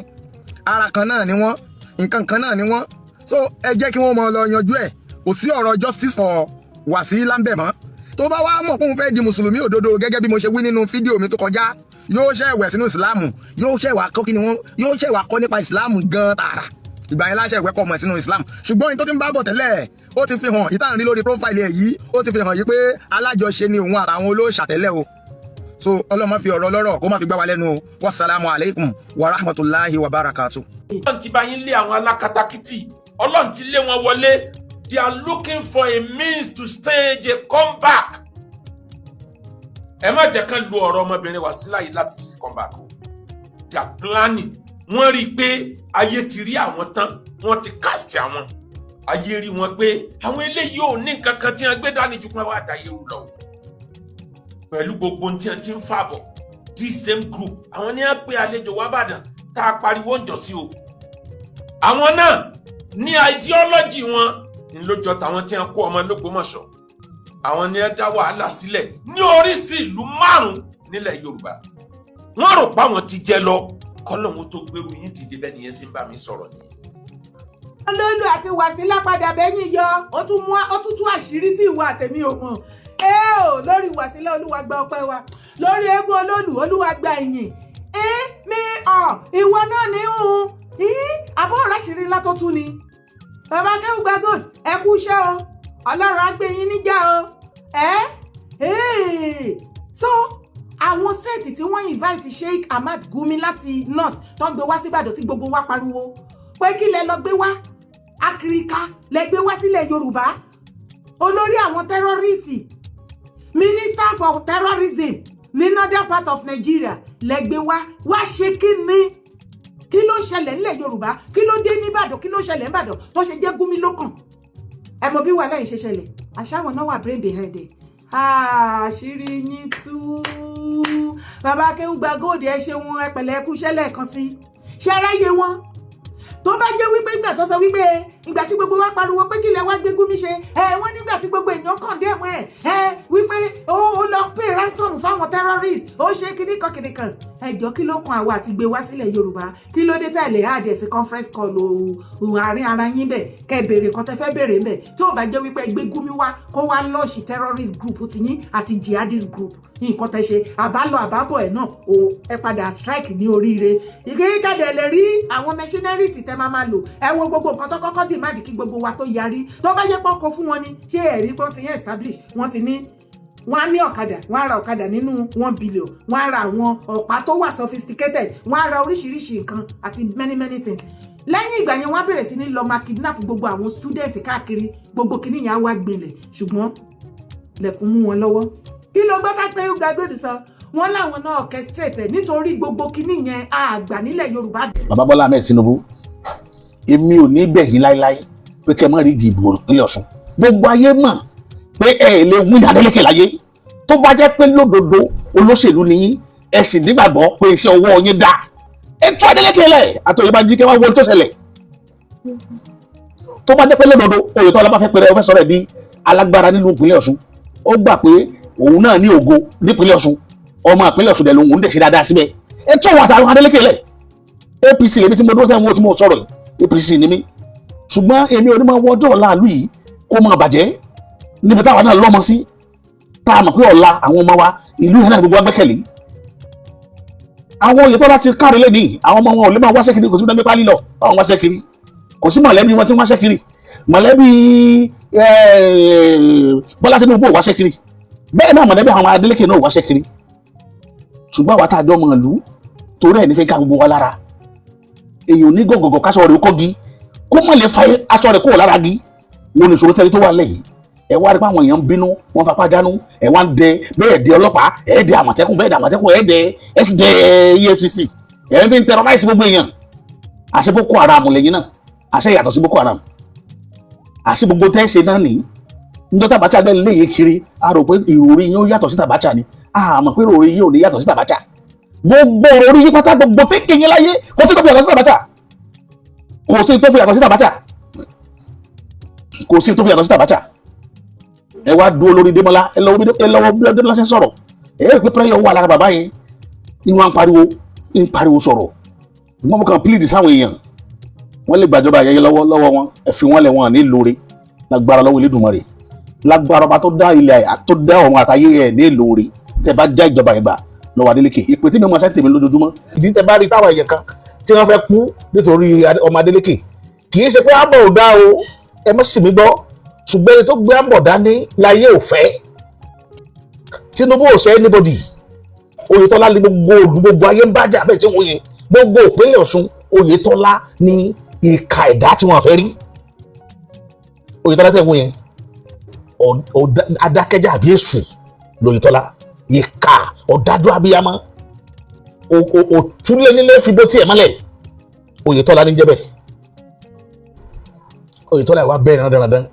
ara kan náà ni wọ́n nǹkan kan náà ni wọ́n. So ẹ jẹ́ kí wọ́n mọ lọ yanjú ẹ̀ kò sí ọ̀rọ̀ justice for Wasila ń bẹ̀ mọ́. Tó bá wá mọ̀ pé òun fẹ́ di mùsùlùmí òdodo gẹ́gẹ́ bí mo ṣe wí nínú fídíò mi tó kọjá yóò ṣẹ̀ wẹ̀ sínú ìsìláàmù yóò ṣẹ̀ wá kọ́ kí ni wọ́n yóò ṣẹ̀ wá kọ́ nípa ìsìláàmù gan tààrà ìgbà yẹn láṣẹ ìwẹ́kọ̀ ọmọ sínú ìsìláàmù. Ṣùgbọ́n ní tó ti ń bá bọ̀ tẹ́lẹ̀ ó ti fi hàn ìtàn rí lórí prófáìlì ẹ̀ yìí ó ti fi hàn yí pé alájọṣe ni òun àtàwọn olóòṣà tẹ́lẹ̀ o. So ọlọ́mọ fi ọ̀rọ̀ lọ́rọ̀ kó má fi gbá wa lẹ́nu o. Wassalamu alaikum wa rahmatullahi wa barakatuh. Ọlọ́run ti bá yín lé àwọn alákatakítí Ọlọ́run ti lé wọn wọlé. They are looking for a means to stage a comeback. Ẹ má jẹ́ kán lo ọ̀rọ̀ ọmọbìnrin Wasila yìí láti fi comeback o. They are planning. Wọ́n rí i pé ayé ti rí àwọn tán wọ́n ti cast àwọn. Ayé rí wọn pé àwọn eléyìí ò ní nǹkan kan tí wọ́n gbé dání ju pé wọ́n á da irú lọ. Pẹ̀lú gbogbo ohun tí wọ́n ti ń fàbọ̀ this same group àwọn ní á pé àlejò wá bàdàn tá a pariwo ń jọ sí o. Àwọn náà ní ideology wọn ńlọjọ táwọn tí wọ́n kó ọmọ l'Ógbómọ̀ṣọ́. Àwọn ní ẹ dá wàhálà sílẹ̀ ní oríṣi ìlú 5 nílẹ̀ Yorùbá. Wọ́n rò pé àwọn ti jẹ lọ kọ́lọ́hún tó gbérù yín dìde bẹ́ẹ̀ nìyẹn sì ń bá mi sọ̀rọ̀ nìyẹn. Olóòlù àti Wasila padà bẹ́yìn yọ ó tún tú àṣírí tí ìwà àtẹ̀mí ò mọ̀. Lórí Wasila Olúwa gba ọpẹ́ wa lórí eégún Olóòlù Olúwa gba ìyìn. Ìwọ náà ní òun àbọ̀ ọ̀rọ̀ àṣírí ńlá tó tú ni. Bàbá Kéwù gba gold ẹ kú iṣẹ́ o Ọlọ́run á gbé yín níjà o. So àwọn sẹ́ẹ̀tì tí wọ́n invite Sheikh Ahmad Gumi láti north tó gbé wá síbàdàn tí gbogbo wa pariwo pé kí lẹ lọ gbé wá akirika lẹ gbé wá sílẹ̀ Yorùbá olórí àwọn tẹ́rọ́rìsì minister for terrorism ní northern part of Nigeria lẹ gbé wá ṣe kí ló ṣẹlẹ̀ nílẹ̀ Yorùbá kí ló dé níbàdàn kí ló ṣẹlẹ̀ níbàdàn tó ṣe jẹ́ Gumi lókàn ẹ mọ̀ bí wàhálà yìí ṣe ṣẹlẹ̀ àṣàwọn náà wà brain behind it. Àṣírí yín tú bàbá Kéwù gba góòdì ẹ ṣeun ẹ pẹ̀lẹ́ kú iṣẹ́ lẹ́ẹ̀kan sí ṣe ráyè wọn tó bá jẹ́ wípé ìgbà tó sọ wípé ìgbà tí gbogbo wa pariwo pé kí lẹ wá gbé Gumi ṣe wọ́n nígbà tí gbogbo èèyàn kàn dé mọ́ wípé ó lọ pay ransom fáwọn terrorists ó ṣe kìnnìkan ẹjọ́ kí ló kan àwa àti gbé wá sílẹ̀ Yorùbá kí ló dé tẹ̀lé àdẹ̀sí conference call àárín ara yín bẹ̀ kẹ́ béèrè kan tẹ́ fẹ́ béèrè bẹ̀ tó bá jẹ́ wípé gbé Gumi wá kó wá lọ́ọ̀ṣì terrorist group tiyín àti jihadist group nǹkan tẹ́ ṣe àbálọ àbábọ̀ ẹ̀ náà ẹ padà strike ní oríire ìkéyíkàdé lè rí àwọn machineries tẹ́ máa lò ẹ wo gbogbo nǹkan tó kọ́kọ́ dì máàdì kí gbogbo wa tó yarí tó bá jẹ́ pọ́kọ fún wọn ni ṣé ẹ̀rí pọ́n ti yẹn establish wọ́n ti ní wọ́n á ní ọ̀kadà wọ́n á ra ọ̀kadà nínú 1 billion wọ́n á ra àwọn ọ̀pá tó wà sophisticated wọ́n á ra oríṣiríṣi nǹkan àti many things lẹ́yìn ìgbà yẹn wọ́n á bẹ̀rẹ̀ sí ní lọ máa kidnap gbogbo àwọn student káàkiri gbogbo kìíní yẹn á wá gbilẹ̀ ṣùgbọ́n lẹ̀kùn mú wọn lọ́wọ́ kí ló gbọ́ ká pé ó ga gbòdì sọ wọ́n láwọn náà orchestrate nítorí gbogbo kìíní yẹn àgbà nílẹ̀ Yorùbá. Bàbá Bọ́lá Ahmed Tinubu èmi ò ní bẹ̀yìn láíláí pé kẹ́ mọ́ rí ìdìbò ìpínlẹ̀ Ọ̀ṣun gbogbo ayé mọ̀ pé ẹ lè wí Adeleke láyé tó bá jẹ́ pé lódodo olóṣèlú ni yín ẹ sì nígbàgbọ́ pé iṣẹ́ ọwọ́ yín dáa ẹ tú Adeleke lẹ̀ àtọ̀yẹ bá jí kẹ́ wá wọlé tó ṣẹlẹ̀ tó bá jẹ́ pé lódodo Oyetola bá fẹ́ pẹ̀rẹ̀ ọ fẹ́ sọ̀rọ̀ ẹ̀ di alágbára nínú ìpínlẹ̀ Ọ̀ṣun ó gbà pé òun náà ní ògo nípínlẹ̀ Ọ̀ṣun ọmọ ìpínlẹ̀ Ọ̀ṣun dẹ̀ lòun ń dẹ̀ ṣe dáadáa síbẹ̀ ẹ tú àwọn àtàwọn Adeleke lẹ̀ APC lèmi tí mo dúró sẹ́wọ̀n tí mo sọ̀rọ̀ yìí APC ni mí ṣùgbọ́n èmi ò ní máa wọ́jọ́ ọ̀la àlú yìí kó máa bàjẹ́ níbi táwa náà lọ́mọ sí tá a mọ̀ pé ọ̀la àwọn ọmọ wa ìlú yẹn náà gbogbo agbẹ́kẹ̀lé àwọn Oyetola ti káre lé ní àwọn ọmọ wọn ò lè máa wáṣẹ́ kiri kò sí dábẹ́ pálí lọ báwọn wáṣẹ́ kiri kò sí mọ̀lẹ́bí wọn tí wáṣẹ́ kiri mọ̀lẹ́bí Bọ́lá Tinubu ò wáṣẹ́ kiri bẹ́ẹ̀ náà mọ̀lẹ́bí àwọn Adeleke náà ò wáṣẹ́ kiri ṣùgbọ́n àwa tá a jọ mọ̀ ìlú torí ẹ̀ nífẹ̀ẹ́ ká gbogbo wa lára èèyàn ní gọ̀gọ̀gọ̀ káṣọ rẹ̀ kọ́gi kó mọ̀ lè fa aṣọ rẹ̀ kúrò lára gi wọn ni ìṣòro tẹ́lẹ̀ tó wà lẹ́yìn ẹ wá rí pé àwọn èèyàn ń bínú wọn fapá jánu ẹ wá ń dẹ bẹ́ẹ̀ dẹ ọlọ́pàá ẹ dẹ àmọ̀tẹ́kùn bẹ́ẹ̀ dẹ àmọ̀tẹ́kùn ẹ dẹ EFCC ẹ fi ń terrorize gbogbo èèyàn àṣẹ Boko Haram lẹ́yìn náà àṣẹ yàtọ̀ sí Boko Haram àṣẹ gbogbo tẹ́ ṣe náà nìyí níjọ́ tàbátà bẹ́ẹ̀ léyìn kiri a rò pé ìròrí yín ó yàtọ̀ sí tàbátà ni a mọ̀ pé ìròrí yín ò ní yàtọ̀ sí tàbátà gbogbo ìròrí yín pátá gbogbo tí kì í yín láyé kò sí tó fi yàtọ̀ sí tàbátà kò sí tó fi yàtọ̀ sí tàbátà kò sí tó fi yàtọ̀ sí tàbátà ẹ wá dúró lórí Démọ́lá ẹ lọ́wọ́ bí Démọ́lá ṣe ń sọ̀rọ̀ ẹ rí i pé pẹ́rẹ́yọ̀ wà lára bàbá yẹn ni wọ́n ń pariwo sọ̀rọ̀ wọ́n mú kàn pílìdì sáwọn èèyàn wọ́n lè gbàjọba ayẹyẹ lọ́wọ́ wọn ẹ fi wọ́n lẹ̀ wọ́n ní lóore lágbára lọ́wọ́ Elédùmarè lágbára ọba tó dá ilẹ̀ tó dá ọ̀run àtayé ẹ̀ ní lóore tẹ́ bá já ìjọba yẹn gbà lọ́wọ́ Adeleke ìpè tí mi mọ̀ ṣáà tèmi lójoojúmọ́ ìdí tẹ́ bá rí táwọn èèyàn kan tí wọ́n fẹ́ kú nítorí ọmọ Adeleke kì í ṣe pé àbọ̀ ò dá o ẹ má sì mí gbọ́ ṣùgbọ́n ẹni tó gbé àbọ̀ dání láyé ò fẹ́ Tinubu ò ṣe anybody Oyetola ní gbogbo òdu gbogbo ayé ń bájà bẹ́ẹ̀ tí wọ́n yẹ gbogbo ìpínlẹ̀ Ọ̀ṣun Oyetola ní ìka ẹ̀dá tí wọ́n fẹ́ rí Oyetola tẹ̀ wọ́n yẹn adákẹ́jà àbí èṣù l'Oyetola ìka ọ̀dájú abiyamọ òtúlẹ̀ nílé fi bó tiẹ̀ mọ́lẹ̀ Oyetola ní jẹ́bẹ̀ Oyetola ìwà bẹ́ẹ̀ dandan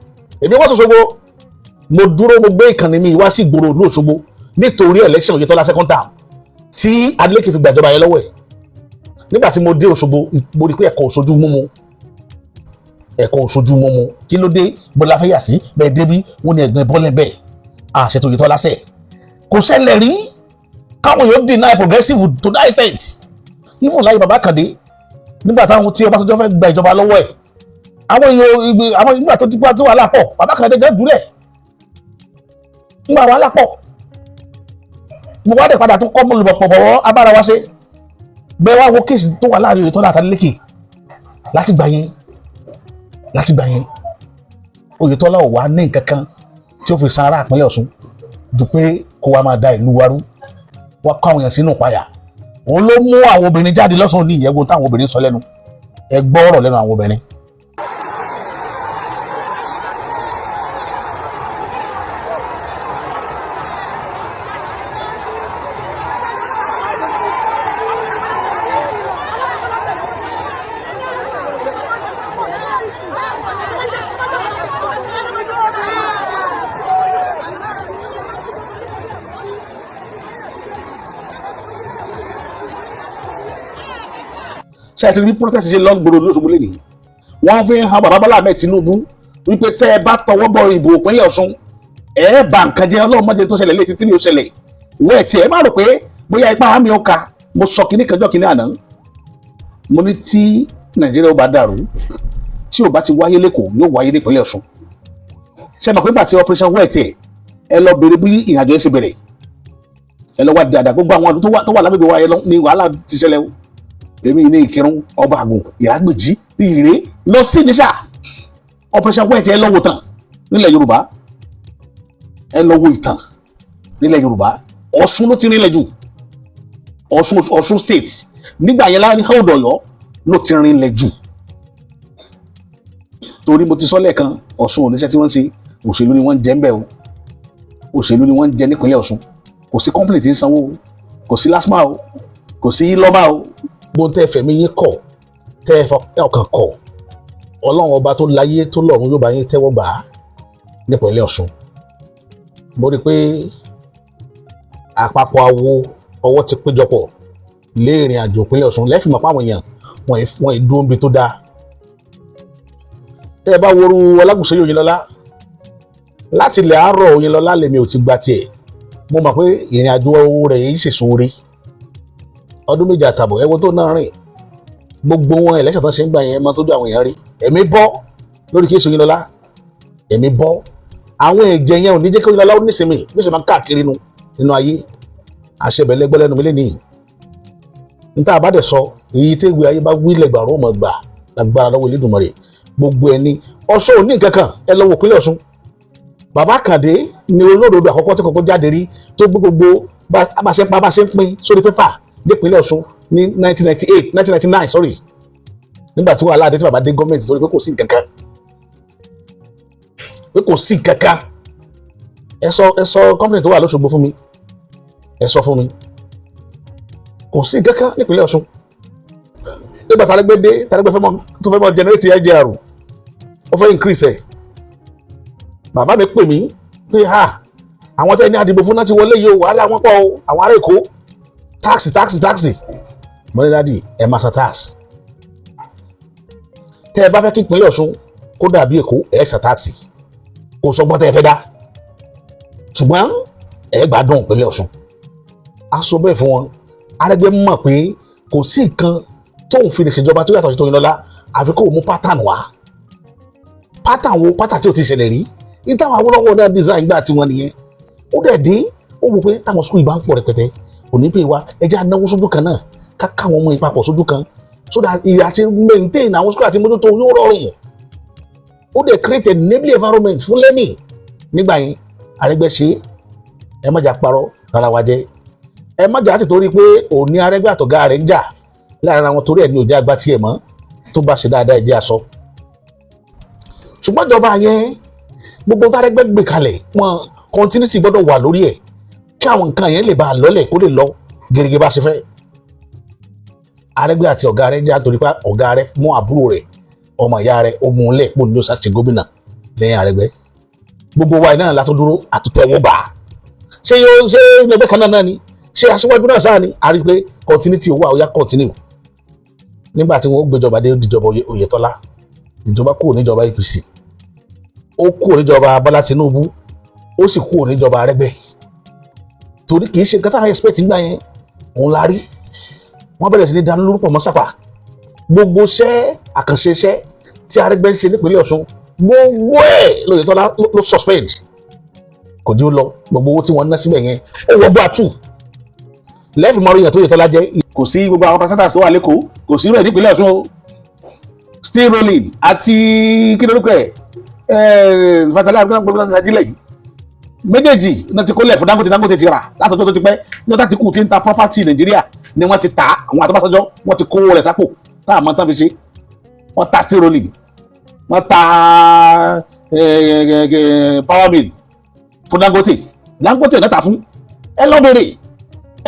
èmi wọ́n ṣòṣogbo mo dúró mo gbé ìkànnì mi wá sí ìgboro ìlú Òṣogbo nítorí election Oyetola second term tí Adeleke fi gbàjọba yẹn lọ́wọ́ ẹ̀ nígbà tí mo dé Òṣogbo mo rí pé ẹ̀kọ́ òṣojú mímu kí ló dé bọ́lá fẹ́ yà sí bẹ́ẹ̀ débi wọ́n ní ẹ̀gbẹ́ bọ́lẹ̀ bẹ́ẹ̀ àṣetò Oyetola sẹ̀ kò ṣẹlẹ̀ rí káwọn yóò deny progressive to that extent even láyé bàbá Kàndé nígbà táwọn tí Ọbásanjọ́ fẹ́ gba ìjọba lọ́wọ́ ẹ̀ àwọn ìgbà tó dípá tó wà lápọ̀ bàbá Kàndé gẹ́ dúlẹ̀ nígbà wà lápọ̀ gbogbo àdè padà tó kọ́ mọ́ lùbọ̀ pọ̀pọ̀ abára wa ṣe bẹ́ẹ̀ wá wo kéèsì tó wà láàrin Oyetola àti Adeleke láti gbà yẹn Oyetola ò wá ní nǹkan kan tí ó fi san ará ìpínlẹ̀ Ọ̀ṣun dù pé kó wá máa da ìlú wa rú wá kó àwọn èèyàn sínú ìpayà òun ló mú àwọn obìnrin jáde lọ́sàn-án ní ìyẹ́wò táwọn obìnrin sọ lẹ́nu ẹ gbọ́ ọ̀rọ̀ lẹ́nu àwọn obìnrin. ṣe àti rí protest ṣe lọ́gbọ̀rọ̀ lóṣogbo lẹ́nìí wọ́n fi ń han bàbá Bọ́lá Ahmed Tinubu wípé tẹ́ ẹ bá tọwọ́ bọ ìbò ìpínlẹ̀ Ọ̀ṣun ẹ bá nǹkan jẹ́ ọlọ́mọdé tó ṣẹlẹ̀ létí tí mi ò ṣẹlẹ̀ wẹ́ẹ̀ tí ẹ má rò pé bóyá ipá mi ò ka mo sọ kíní kanjọ́ kíní àná mo ní tí Nàìjíríà ó bá dàrú tí ò bá ti wáyé lẹ́kọ̀ọ́ yóò wáyé nípínlẹ̀ Ọ̀ṣun ṣe mọ̀ pé bàtí operation wẹ́ẹ̀ tiẹ̀ ẹ lọ bèrè bí ìrìnàjò yẹn ṣe bẹ̀rẹ̀ ẹ lọ wá dáadáa gbogbo àwọn ọdún tó wà lágbègbè wa yẹn ní wàhálà ti ṣẹlẹ̀ o èmi ní Ìkírun Ọba Àgùn Ìrágbèjì Ìrè lọ sí níṣà operation wẹ́ẹ̀ tiẹ̀ ẹ lọ wò tán nílẹ̀ Yorùbá ẹ lọ wo ìtàn nílẹ̀ Yorùbá Ọ̀ṣun ló ti rinlẹ̀ jù Ọ̀ṣun state nígbà yẹn láwọn ní hold Ọ̀yọ́ ló ti rinlẹ̀ jù torí mo ti sọ lẹ́ẹ̀kan Ọ̀ṣun oníṣẹ́ tí wọ́n ń ṣe òṣèlú ni wọ́n ń jẹ ń bẹ̀ o òṣèlú ni wọ́n ń jẹ nípínlẹ̀ Ọ̀ṣun kò sí company tí ń sanwó o kò sí LASTMA o kò sí lọ́mà o bó tẹ́ fẹ̀mí yín kọ̀ tẹ́ ọkàn kọ̀ Ọlọ́run ọba tó láyé tó lọ́run yóò bá yín tẹ́wọ́ gbà á nípínlẹ̀ Ọ̀ṣun mo rí i pé àpapọ̀ awo ọwọ́ ti péjọpọ̀ lé ìrìn àjò ìpínlẹ̀ Ọ̀ṣun lẹ́fìmọ̀ páwọn èèyàn wọ́n ìdúró níbi tó dáa tẹ́ ẹ bá woru Ọlágúnsóyè Oyinlọ́lá láti ilẹ̀ àárọ̀ Oyinlọ́lá lèmi ò ti gba tiẹ̀ mo mọ̀ pé ìrìn àjò rẹ̀ yìí ṣèṣò rí ọdún méjì àtàbọ̀ ẹwọ tó náà rìn gbogbo wọn ẹlẹ́sìn tó ṣe ń gbà yẹn máa tó dé àwọn èèyàn rí ẹ̀mí bọ́ lórí kí Oyinlọ́lá ẹ̀mí bọ́ àwọn ẹ̀jẹ̀ yẹn ò ní jẹ́ kí Oyinlọ́lá ó nísinmi bí ó ṣe máa káàkiri nínú ayé àṣẹbẹ̀lẹ́gbẹ́ lẹ́nu mi lé nìyí níta àbádẹ sọ èyí tégbé ayé bá wílẹ̀ gbàrún ọmọ gbà lágbára lọ́wọ́ Elédùmarè gbogbo ẹni Ọ̀ṣun ò ní nǹkan kan ẹ lọ wò ìpínlẹ̀ Ọ̀ṣun bàbá Kàndé ni olódodo àkọ́kọ́ tí kọ́kọ́ jáde rí tó gbé gbogbo bá ṣe ń pín sórí pépà nípínlẹ̀ Ọ̀ṣun ní 1999 sorry nígbà tí wàhálà adé tí bàbá dé gọ́ọ̀mẹ̀ntì sórí pé kò sí nǹkan kan pé kò sí nǹkan kan ẹ sọ kọ́mpìnì tó wà lóṣogbo fún mi ẹ sọ fún mi kò sí nǹkan kan nípínlẹ̀ Ọ̀ṣun nígbà tàlẹ́gbẹ́ tó fẹ́ mọ generate IGR ó fẹ́ increase ẹ̀ bàbá mi pè mí pé àwọn tẹ́ ní àdìbò fún náà ti wọlé yìí o wàhálà wọn pọ̀ o àwọn ará Èkó táàsì mo ní dádì ẹ máa san tax tẹ́ ẹ bá fẹ́ kí ìpínlẹ̀ Ọ̀ṣun kó dàbí Èkó ẹ san tax kò sọgbọ́n tẹ́ ẹ fẹ́ dá ṣùgbọ́n ẹ gbádùn ìpínlẹ̀ Ọ̀ṣun a sọ bẹ́ẹ̀ fún wọn Arẹ́gbẹ́ mọ̀ pé kò sí nǹkan tóun fi lè ṣèjọba tó yàtọ̀ sí Oyinlọ́lá àfi kó o mú pattern wá pattern tí o ti ṣẹlẹ̀ rí ní táwọn Awólọ́wọ̀ náà design gbà tí wọ́n nìyẹn ó dẹ̀ dé ó wò pé táwọn school ìbá ń pọ̀ rẹpẹtẹ kò ní pè wá ẹjẹ́ anáwó sójú kan náà ká káwọn ọmọ ìpapọ̀ sójú kan so that ìyá àti maintain àwọn school àti mójútó yóò rọrùn ó dẹ̀ create a enabling environment fún learning nígbà yẹn Arẹ́gbẹ́ ṣe ẹ má jà parọ́ rárá wa jẹ́ ẹ má jà á ti torí pé òní Arẹ́gbẹ́ àtọ̀gá rẹ̀ ń jà láàrin àwọn torí ẹ̀ ní òjá àgbà tiẹ̀ mọ́ tó bá ṣe dáadáa ẹ̀ jẹ́ aṣọ ṣùgbọ́n ìjọba yẹn gbogbo Arẹ́gbẹ́ gbé kalẹ̀ wọn continuity gbọ́dọ̀ wà lórí ẹ̀ kí àwọn nǹkan yẹn lè bá a lọ́lẹ̀ kó lè lọ gẹ́gẹ́ bá ṣe fẹ́ Arẹ́gbẹ́ àti ọ̀gá rẹ̀ jà torí pé ọ̀gá rẹ̀ mú àbúrò rẹ̀ ọmọ ìyá rẹ̀ ó mú un lẹ̀ pò ní ó ṣàṣe gómìnà lẹ́yìn Arẹ́gbẹ́ gbogbo wa náà látọ̀ dúró àtúntẹ̀wọ́ bá ṣé ẹgbẹ́ kan náà ni ṣé aṣíwájú náà sáà ni a rí i pé continuity owó àwòyá continue nígbà tí wọ́n gbéjọba dé ìjọba Oyetola ìjọba kúrò níjọba APC ó kúrò níjọba Bọ́lá Tinubu ó sì kúrò níjọba Arẹ́gbẹ́ torí kì í ṣe nǹkan táwọn expect nígbà yẹn òun la rí wọ́n bẹ̀rẹ̀ sí ní dánú lórúkọ mọ́ sápà gbogbo iṣẹ́ àkànṣe iṣẹ́ tí Arẹ́gbẹ́ ń ṣe nípínlẹ̀ Ọ̀ṣun gbogbo ẹ̀ l'Oyetola ló suspend kò dí ó lọ gbogbo owó tí wọ́n ná síbẹ̀ yẹn ó wọ́ bá tù lẹ́fì mọ́rí yẹn tó Oyetola jẹ́ kò sí gbogbo àwọn pásítà tó wà lẹ́kọ̀ọ́ kò sí rẹ̀ nípínlẹ̀ Ọ̀ṣun o still rolling àti kí lórúkọ ẹ̀ fatala gbogbo láti ṣàjílẹ̀ yìí méjèèjì náà ti kólẹ̀ fún Dangote ti rà látọjọ́ tó ti pẹ́ ní ọ̀tá ti kù tí ń ta property Nàìjíríà ni wọ́n ti tà àwọn àtọ́bátọ́jọ́ wọ́n ti kówó rẹ̀ sápò tá àmọ́ tán fi ṣe wọ́n ta still rolling wọ́n ta power mill fún Dangote náà ta fún ẹ lọ bèrè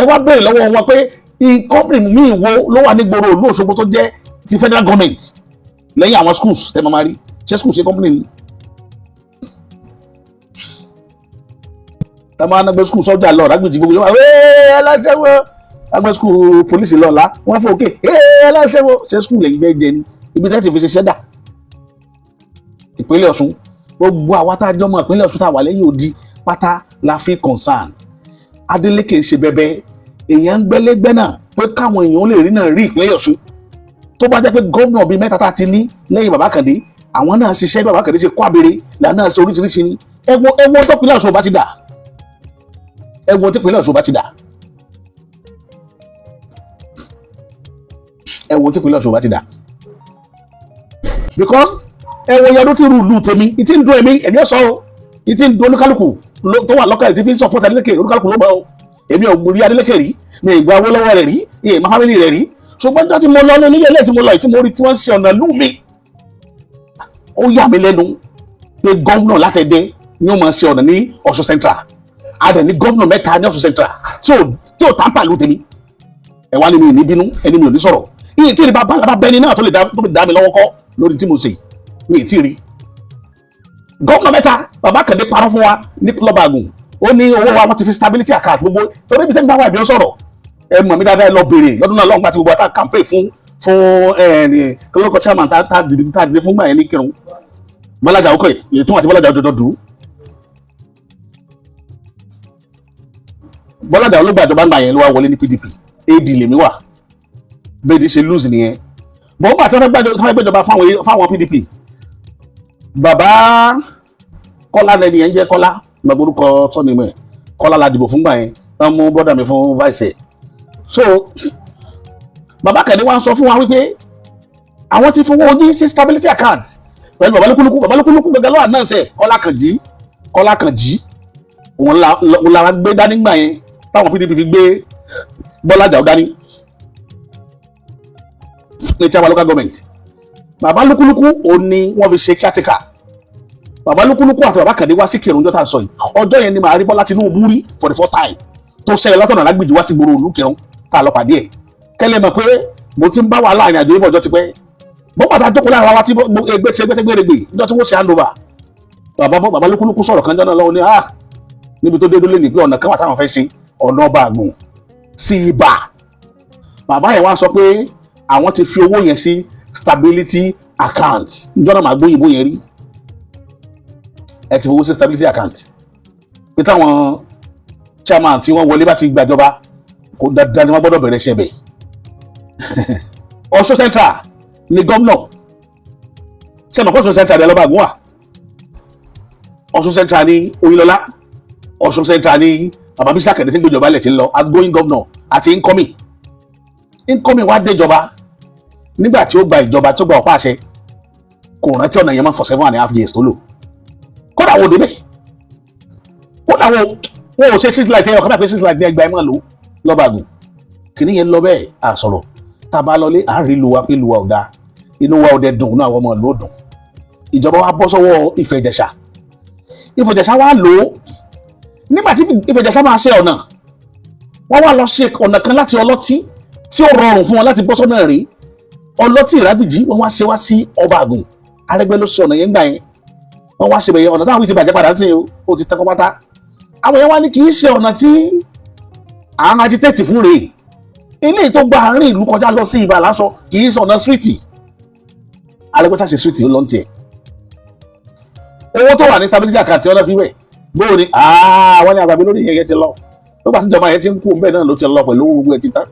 ẹ wá bèrè lọ́wọ́ wọn pé company míì wo ló wà ní gbòòrò ìlú Òṣogbo tó jẹ́ ti federal government lẹ́yìn àwọn schools tẹ́ máa rí ṣé schools ṣe company ni tá máa nàgbẹ́ school sọ́jà lọ rágbèjì gbogbo yẹn wá ẹlẹ́sẹ̀wọ̀ rágbẹ́ school police lọ́la wọ́n fò òkè ẹlẹ́sẹ̀wọ̀ ṣé school lẹ́yìn bẹ́ẹ̀ jẹ ni ibi tẹ́ ti fi ṣe ṣẹ́dà ìpínlẹ̀ Ọ̀ṣun gbogbo àwa tá a jọ mọ ìpínlẹ̀ Ọ̀ṣun tá a wà lẹ́yìn odi pátá la fi concern. Adeleke ṣe bẹbẹ èèyàn ń gbẹ́lẹ́gbẹ́ náà pé káwọn èèyàn lè rí náà rí ìpínlẹ̀ Ọ̀ṣun. Tó bá jẹ́ pé gómìnà bíi mẹ́ta tá a ti ní lẹ́yìn Bàbá Kàndé àwọn náà ṣiṣẹ́ Bàbá Kàndé ṣe kó abèrè làwọn náà ṣe oríṣiríṣi ni. Ẹ wo tó ìpínlẹ̀ Ọ̀ṣun bá ti dà. Ẹ wo tó ìpínlẹ̀ Ọ̀ṣun bá ti dà. Ẹ wo tó ìpínlẹ̀ Ọ̀ṣun bá ti dà. Because ẹ wo yẹn ló ti rú ìlú tèmi ìtì ń dún èmi ẹ̀mí ọ̀sọ́ o ìtì ń dún olúkálùkù tó wà lọ́kàn ìtì fi ń support Adeleke olúkálùkù ló mọ̀ o èmi ò rí Adeleke rí mi ìgbà owó lọ́wọ́ rẹ̀ rí ìmọ̀ family rẹ̀ rí ṣùgbọ́n tó ti mo lọ ní ilé tí mo lọ tí mo rí tí wọ́n ṣe ọ̀nà lú mi ó yà mí lẹ́nu pé gómìnà látẹ̀dẹ́ ni ó máa ṣe ọ̀nà ní Ọ̀ṣun Central adẹ̀ ní gómìnà mẹ́ta ní Ọ̀ṣun Central tí ò tàǹpà lù tèmi ẹ̀ wá ní mi ní bínú ẹni mi ò ní sọ̀rọ̀ iye tí ìrìbá bá bẹ́ni náà tó lè dá mi lọ́wọ́ kọ́ lórí tí mo ṣe mi ì tí rí gómìnà mẹ́ta Bàbá Kàndé parọ́ fún wa ní lọ́bàgùn ó ní owó wa wọ́n ti fi stability account gbogbo torí ibi tẹ́ ń bá wà ìbí ó sọ̀rọ̀ ẹ mọ̀ mí dáadáa lọ béèrè lọ́dún náà lọ́gbà tí gbogbo àtà campaign fún kọ́lọ́kọ́ chairman tá dìde fún gbà yẹn ní kírun Bọ́lájà Òkè ètò àti Bọ́lájà òjòjò dùn Bọ́lájà olóògbàjọba gbà yẹn ló wá wọlé ní PDP AD lèmi wà bẹ́ẹ̀ di ṣe lose nìyẹn bọ́ọ̀bà tí wọ́n fẹ́ gbẹ́jọba fáwọn PDP bàbá Kọ́lá lẹ́ni yẹn jẹ́ Kọ́lá lọ́gbọ́rúkọ sọ́ni mẹ́ Kọ́lá la dìbò fúngbà yẹn wọ́n mú bọ́dà mi fún vice ẹ̀ so Bàbá Kàndé wá ń sọ fún wa wípé àwọn ti fowó ní sí stability account pẹ̀lú Bàbá Lúkúlúkú gẹ́gẹ́ lọ́wọ́ náà sẹ̀ Kọ́lá Kànjí òun la gbé dání gbà yẹn táwọn PDP fi gbé Bọ́lájà ó dání ní Chiaba local government Bàbá Lúkúlúkú òun ni wọ́n fi ṣe caretaker Bàbá Lúkúlúkú àti Bàbá Kàndé wá sí Kírun ọjọ́ tá a sọ yìí ọjọ́ yẹn ni màá rí Bọ́lá Tinubu rí for the first time tó ṣẹlẹ̀ látọ̀nà lágbèjì wá sí gbòòrò òlú Kírun tá a lọ pàdé ẹ̀ kẹ́lẹ́ mọ̀ pé mo ti ń bá wàhálà àrìn àjò ìbọ̀jọ́ ti pẹ́ bó bàtà jókòó lára wa tí gbẹ́tẹ́gbẹ́rẹ́gbẹ́ ìjọ tí wọ́n ṣe handover Bàbá Lúkúlúkú sọ̀rọ̀ kan jọ́nà lọ́wọ́ ní níbi tó dédú lé ní pé ọ̀nà kan wà táwọn fẹ́ ṣe ọ̀nà ọba àgùn sí ibà bàbá yẹn wá sọ pé àwọn ti fi owó yẹn sí stability account ìjọ náà máa gbóyìnbó yẹn rí ẹ ti fowó sí stability account pé táwọn chairman tí wọ́n wọlé bá ti gbàjọba kò dandan ni wọ́n gbọ́dọ̀ bẹ̀rẹ̀ iṣẹ́ bẹ̀ Ọ̀ṣun Central ni gómìnà sẹ́mi Ọ̀ṣun Central ni ọlọ́ba àgùn wà Ọ̀ṣun Central ni Oyinlọ́lá Ọ̀ṣun Central ni bàbá Bísí Àkàndé tí ń gbèjọba ilẹ̀ ti ń lọ outgoing governor àti incoming wá déjọba nígbà tí ó gba ìjọba tó gba ọ̀pá àṣẹ kò rántí ọ̀nà yẹn máa for 7.5 years tó lò kódà wo débẹ̀ kódà wọn ò ṣe street light ẹ̀yọ̀ kábàá pé street light ní ẹgbàá ẹ̀ máa lò lọ́ba àgùn kìnìún yẹn lọ bẹ́ẹ̀ àsọ̀rọ̀ tá a bá lọlé àárín lu wa pé lu wa ò dáa inú wa ò dẹ dùn náà àwọn ọmọ ìlú ò dùn ìjọba wa bọ́ sọ́wọ́ Ìfẹ̀jẹ̀ṣà wa lò ó nígbà tí Ìfẹ̀jẹ̀ṣà máa ṣe ọ̀nà wọ́n wá lọ ṣe ọ̀nà kan láti ọlọ́tí tí ó rọrùn fún wọn láti bọ́ sọ́nà rí ọlọ́tí ìrágbìjí wọ́n wá ṣe wá sí ọba àgùn Arẹ́gbẹ́ ló ṣe ọ̀nà yẹn gbà yẹn wọ́n wá ṣe bẹ̀yẹ ọ̀nà táwọn ti bàjẹ́ padà sí ó ti tẹ́kọ́ pátá àwọn yẹn wá ní kì í ṣe ọ̀nà tí à ń agitate fún rèé eléyìí tó gba àárín ìlú kọjá lọ sí ibà lásọ kì í ṣe ọ̀nà street Arẹ́gbẹ́ tá ṣe street ó lọ ń tiẹ̀ owó tó wà ní stability account ọ̀nà fi wẹ̀ bóò ni wọ́n ní àgbàgbé lórí yẹn ti lọ nígbà tí ìjọba yẹn ti ń kú bẹ́ẹ̀ náà ló ti lọ pẹ̀lú owó gbogbo ẹ̀ ti tán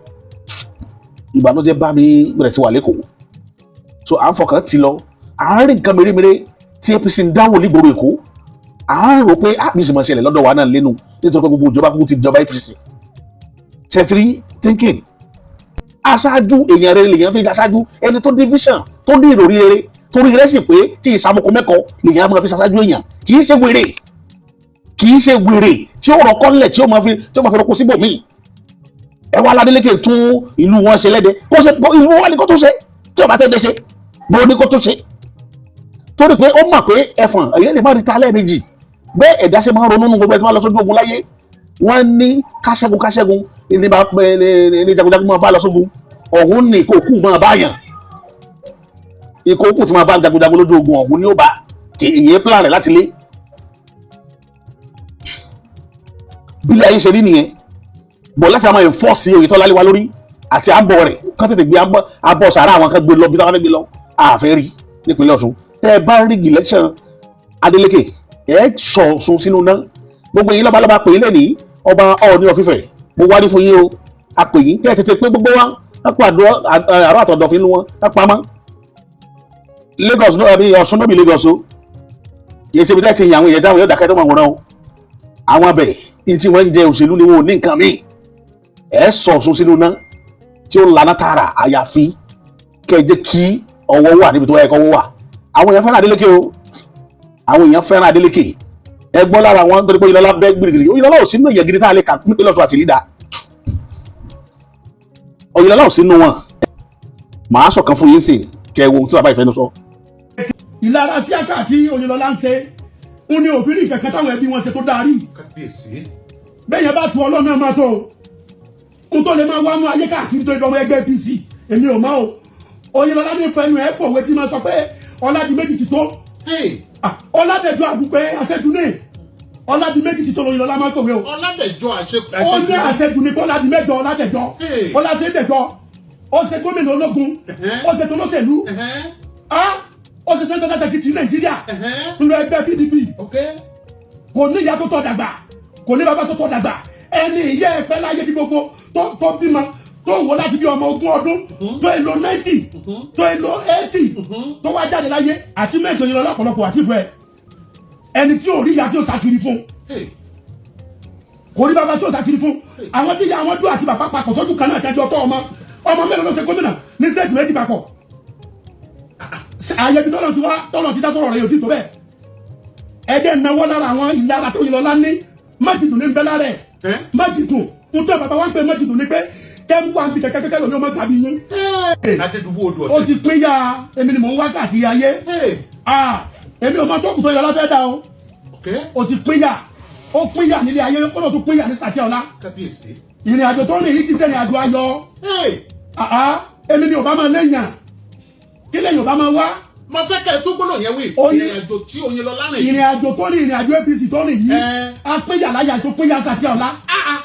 ìbànújẹ́ bá mi bẹ̀rẹ̀ sí wà lẹ́kọ̀ọ́ so à ń fọkàn ti lọ àárín nǹkan mèremère tí APC ń dáwò nígboro Èkó à ń rò pé bí ìṣẹ̀mọ̀ ṣẹlẹ̀ lọ́dọ̀ wa náà lẹ́nu nítorí pé gbogbo ìjọba kúkú ti jọba APC ṣẹtiri thinking aṣáájú èèyàn rere lèèyàn fi aṣáájú ẹni tó ní vision tó ní ìròrí rere torí rẹ̀ sì pé tí ìsàmùkù mẹ́kọ̀ọ́ lèèyàn máa fi ṣaṣáájú èèyàn kì í ṣe wèrè tí ó rọ̀ kọ́lẹ̀ tí ó máa fi rọ́kọ síbòmíì ẹ wá Adeleke tún ìlú wọn ṣe lẹ́dẹ̀ kó ṣe ìlú wọn ni kó tó ṣe tí ọba tẹ́lẹ̀ ṣe bó ní kó tó ṣe torí pé ó mọ̀ pé ẹ̀fọ̀n èyí lè má rí ta lẹ́ẹ̀mejì bẹ́ẹ̀ ẹ̀dá ṣe máa ń ronú gbogbo ẹ̀ tí wọ́n lọ sójú ogun láyé wọ́n ní káṣẹ́gun ní jagunjagun máa bá lọ sógun ọ̀hún ní ìkókù máa bá yàn ìkókù tí máa bá jagunjagun lójú ogun ọ̀hún ni ó bá èyí plan rẹ̀ láti lé bílẹ̀ ayé ṣe rí nìyẹn bọ̀ láti àwọn enforce Oyetola lé wa lórí àti àbọ̀ rẹ̀ kán tètè gbé àbọ̀ sàrà àwọn kan gbé lọ bí táwọn fẹ́ gbé lọ àfẹ́ rí nípínlẹ̀ Ọ̀ṣun tẹ́ ẹ bá rí election Adeleke ẹ sọ Ọ̀ṣun sínú náà gbogbo yín lọ́balọ́ba pè é lẹ́nìí ọba Ọọ̀ni of Ifẹ̀ mo wá rí fún yín o a pè yín kẹ́ ẹ tètè pé gbogbo wa ká pa àrò àtọ̀dọ̀ fínú wọn ká pamọ́ Lagos náà bí Ọ̀ṣun náà bí Lagos o yẹ ṣe bí tẹ́ ti yàn àwọn èèyàn dáhùn yóò dákẹ́ tó máa wòran o àwọn abẹ ní tí wọ́n ń jẹ òṣèlú ni wọn ò ní nǹkan míì ẹ sọ Ọ̀ṣun sínú náà tí ó lana tààrà àyàfi kẹ́ ẹ jẹ́ kí ọwọ́ wà níbi tó wáyé kọ́wọ́ wà àwọn èèyàn fẹ́ràn Adeleke o àwọn èèyàn fẹ́ràn Adeleke ẹ gbọ́ lára wọn torí pé Oyinlọ́lá bẹ́ gbìrìgbìrì Oyinlọ́lá ò sínú èèyàn gidi tá a lè kà nípínlẹ̀ Ọ̀ṣun àti lídà Oyinlọ́lá ò sínú wọn màá sọ̀kan fún yín sí kẹ́ ẹ wo ohun tí bàbá ìfẹ́ sọ. ìlara sí àká tí Oyinlọ́lá ń ṣe ń ní òfin ní kẹ̀kẹ́ táwọn ẹbí wọn ṣe tó darí bẹ́ẹ̀ yẹn bá tu ọlọ́run náà máa tó n tó lè máa wá mú ayé káàkiri tó ìdánwò ẹgbẹ́ APC èmi ò máa o Oyinlọ́lá ní fẹnu ẹ̀ pòwe tí máa sọ pé ọ̀làdì méjì ti tó ọ̀làdẹ̀jọ́ àgùpẹ́ àṣẹdúnẹ̀ ọ̀làdì méjì ti tó Oyinlọ́lá máa pòwe o ọ̀làdẹ̀jọ́ ó ní àṣẹdúnẹ̀ kó ọ̀làdì mẹ́jọ ọ̀làdẹ̀jọ́ ọ̀làṣẹ́dẹ̀jọ́ ó ṣe gómìnà ológun ó ṣe tolóṣèlú ó ṣe sẹ́ńtẹ̀ sẹ́kìtì Nàìjíríà nínú ẹgbẹ́ PDP kò ní ìyá tó tọ́ dàgbà kò ní bàbá tó tọ́ dàgbà ẹni ìyá ẹ̀pẹ́ láyé tí gbogbo tó bímọ tó wọ láti bí ọmọ 20 ọdún tó èlò 90 tó èlò 80 tó wá jáde láyé àti mẹ́jọ yìí lọ́pọ̀lọpọ̀ àti ìfẹ́ ẹni tí ò rí ìyá tí ó sàkiri fún kò rí bàbá tí ó sàkiri fún àwọn tí ìyá wọn dún àti bàbá papọ̀ sójú kan náà kẹjọ fọ́ ọmọ mélòó ló ṣe gómìnà ní stéètì méjì papọ̀ àyẹ̀bí tọ́lọ̀ ti dá sọ̀rọ̀ rẹ̀ yóò ti tó bẹ́ẹ̀ ẹ̀dẹ̀ náwó lára àwọn ìlara tó Oyinlọ́lá ní májìdùn ní bẹ́lá rẹ̀ májìdùn ń tọ́ bàbá wa ń pè májìdùn ní pé kẹ́mú wa ń fi kẹ́kẹ́ lómi ọmọ tàbí yín ó ti pín ya èmi ni mò ń wá káàkiri ayé èmi ò máa tó kù tó Oyinlọ́lá fẹ́ dá o ó ti pín ya nílé ayé kó ló tún pín ya ní Sàtíọ̀lá ìrìn àjò tó rìn yìí ti sẹ́ni àjò ayọ̀ èmi ni ò bá máa lẹ́yìn kí lẹ́yìn ò bá máa wá. mo fẹ́ kẹ́ ẹ tó gbọ́dọ̀ yẹn wí ìrìn àjò tí Oyinlọ́lá rìn. ìrìn àjò tó ní ìrìn àjò APC tó rìn yìí apéyà láyà tó péyà Sàtíọ̀lá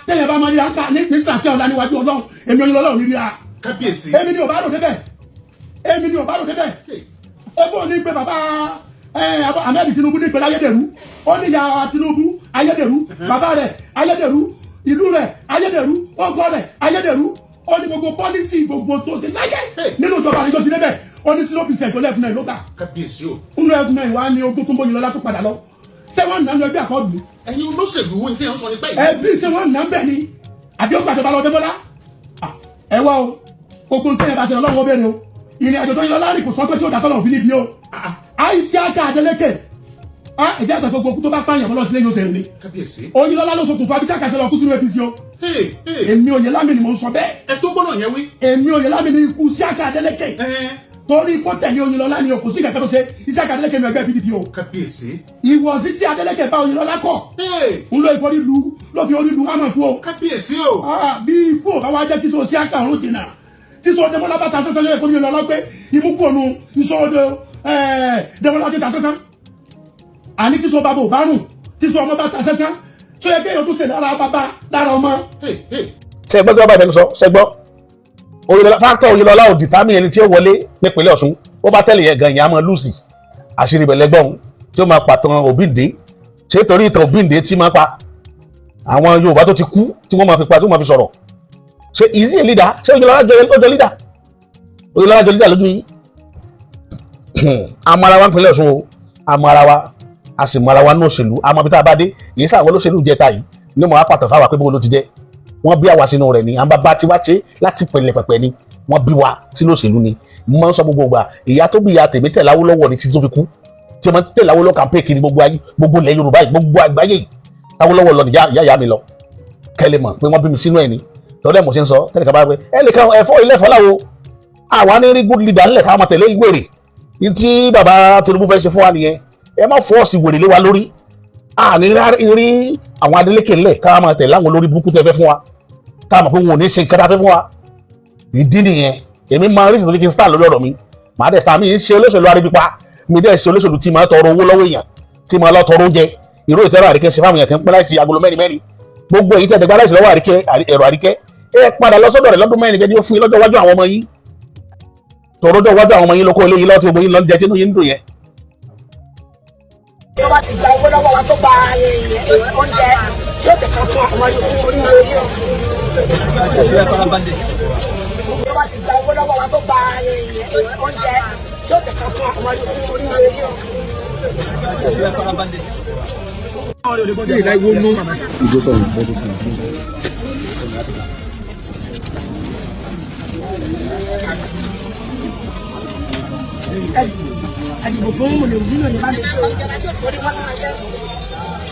tẹ́lẹ̀ bá máa ríra ká ní Sàtíọ̀lá níwájú Ọlọ́run èmi Oyinlọ́lá ò ní ríra. kábíyèsí. èmi ni ò bá rò débẹ̀ ebo ní pé bàbá Ahmed Tinubu ní pẹ̀lú ayédèrú ó ní ìyá Tinubu ayédèrú bàbá rẹ̀ ayédèrú ìlú rẹ̀ ayédèrú ọkọ rẹ̀ ayédèrú ó ní gbogbo pọ́lísì gbogbo tó ṣe láyé nínú ìjọba àríjọ ti débẹ̀ ó ní 0% tó lẹ́fún náà ló gbà. kábíyèsí o. nínú ẹ̀fún náà wà ní ogún tó ń bọ̀ Oyinlọ́lá tó padà lọ. ṣé wọ́n nà ń lọ ẹgbẹ́ àkọọ́dù. ẹ̀yin olóṣèlú wo ni tí wọ́n sọ nípa ìlú. ẹbí ṣé wọ́n nà ń bẹ̀ ni àbí ó gbàjọba lọ Débọ́lá. ẹ wá o gbogbo nǹkan yẹn bá ṣe Ọlọ́run ó bẹ̀rẹ̀ o ìrìn àjò tó Oyinlọ́lá rìn kò sọ pé tí ó dà tọ́lọ̀ òfin níbi o. àìsíáká Adeleke ẹ̀jẹ̀ àgbẹ̀ gbogbo tó bá pààyàn mọ́ lọ sílé yóò ṣe rìn. kábíyèsí. Oyinlọ́lá ló ṣokùnfà bí sàkàṣẹ lọ kú sínú APC o. èmi Oyèlámì ni mò ń sọ bẹ́ẹ̀. ẹ tó gbọ́dọ̀ yẹn wí. èmi Oyèlámì ni ikú síáká Adeleke torí kó tẹ̀lé Oyinlọ́lá ni o kò sí kẹ̀kẹ́ tó ṣe iṣẹ́ Adeleke mi ẹgbẹ́ PDP o. kábíyèsí. ìwọ̀sí tí Adeleke bá Oyinlọ́lá kọ̀ ń lo ìfọ́rí lu ló fi orí lu hámà kú o. kábíyèsí o. bí ikú ò bá wá jẹ́ kí so sí àkà ọ̀run dènà tí so Dẹ́mọ́lá bá ta sẹ́sẹ́ lóye kó ní Oyinlọ́lá pé imú kú ònu ìṣòro Dẹ́mọ́lá ti ta sẹ́sẹ́ àní tí so bàbá ò bá rùn tí so ọmọ bá ta sẹ́sẹ́ tó yẹ kéèyàn tó ṣe lára bàbá lára ọmọ. ṣẹgbọ́n tí wọ́n bá bẹ̀rù sọ ṣẹgbọ́n fáktọ̀ Oyinlọ́lá ò dìtámì ẹni tí ó wọlé nípínlẹ̀ Ọ̀ṣun ó bá tẹ̀lé yẹn gan ìyá mọ́ lùsì àṣírí bẹ̀lẹ́gbọ̀n tí ó máa pàtàn Òbíǹdé ṣé torí ìtàn Òbíǹdé tí máa pa àwọn Yorùbá tó ti kú tí wọ́n máa fi pa tí wọ́n máa fi sọ̀rọ̀ ṣé easy leader ṣé Oyinlọ́lá jọ leader Oyinlọ́lá jọ leader lójú yìí amara wa nípínlẹ̀ Ọ̀ṣun o amara wa a sì mara wa ní òṣèlú àmọ́ bí tá a bá dé yìí sáwọn olóṣèlú jẹta yìí ní mo wá pàtàn fáwọn pé bó ló ti jẹ́ wọ́n bí àwa sínú rẹ̀ ni àwọn bàbá tiwa ṣe láti pẹ̀lẹ̀ pẹ̀pẹ̀ ni wọ́n bí wa sínú òṣèlú ni mo máa ń sọ gbogbo ìgbà ìyá tó bí ìyá tèmi tẹ̀lé Awólọ́wọ̀ ní títí tó fi kú tí wọ́n tẹ̀lé Awólọ́wọ̀ campaign kiri gbogbo ilẹ̀ Yorùbá yìí gbogbo àgbáyé Awólọ́wọ̀ lọ ìyá mi lọ kẹ́lẹ́ mọ̀ pé wọ́n bí mi sínú ẹ̀ ni tọ́lẹ̀ mo ṣe ń sọ tẹ́lẹ̀ kábàá pé ẹ lè ka ẹ̀fọ́ ilé ẹ̀fọ́ láwo àwa ní rí good leader ńlẹ̀ ká máa tẹ̀lé ìgbèrè ní tí bàbá Tinubu fẹ́ ṣe fún wa nìyẹn ẹ má fọ́ọ̀sì wèrè lé wa lórí àní rí àwọn Adeleke ńlẹ̀ ká máa tẹ̀lé àwọn olórí burúkú tẹ́ fẹ́ fún wa ká mọ̀ pé wọn ò ní ṣe nǹkan tá a fẹ́ fún wa ìdí nìyẹn èmi máa rí ìsìnkú kí n star lórí ọ̀rọ̀ mi màá dẹ̀ star mi ń ṣe olóṣèlú arígbípa mi dẹ̀ ṣe olóṣèlú tí máa tọrọ owó lọ́wọ́ èèyàn tí máa lọ tọrọ oúnjẹ ìró ìtẹ́rọ Àríkẹ́ ṣe fáwọn èèyàn tí ń pín láìsí agolo mẹ́rin gbogbo èyí tẹ́ dẹ̀gbá láìsí lọ́wọ́ ẹ̀rọ Àríkẹ́ ẹ padà lọ sọ́dọ̀ rẹ̀ lọ́dún mẹ́rin kẹ́ni ó fún yín lọ́jọ́ iwájú àwọn ọmọ yín tọrọ ọjọ́ iwájú àwọn ọmọ yín lóko ilé yín lọ́wọ́ tí gbogbo yín lọ ń jẹ tínú yín ń dùn yẹn tó bá ti gba owó lọ́wọ́ wa tó gba oúnjẹ tí ó tẹ̀ka fún àwọn yòókù sórí ilé yìí. tó bá ti gba owó lọ́wọ́ wa tó gba oúnjẹ tí ó tẹ̀ka fún àwọn yòókù sórí ilé yìí. Àdìbò fún mọ̀lẹ́ òbí náà ní bá mi ṣe orí wọn náà jẹ́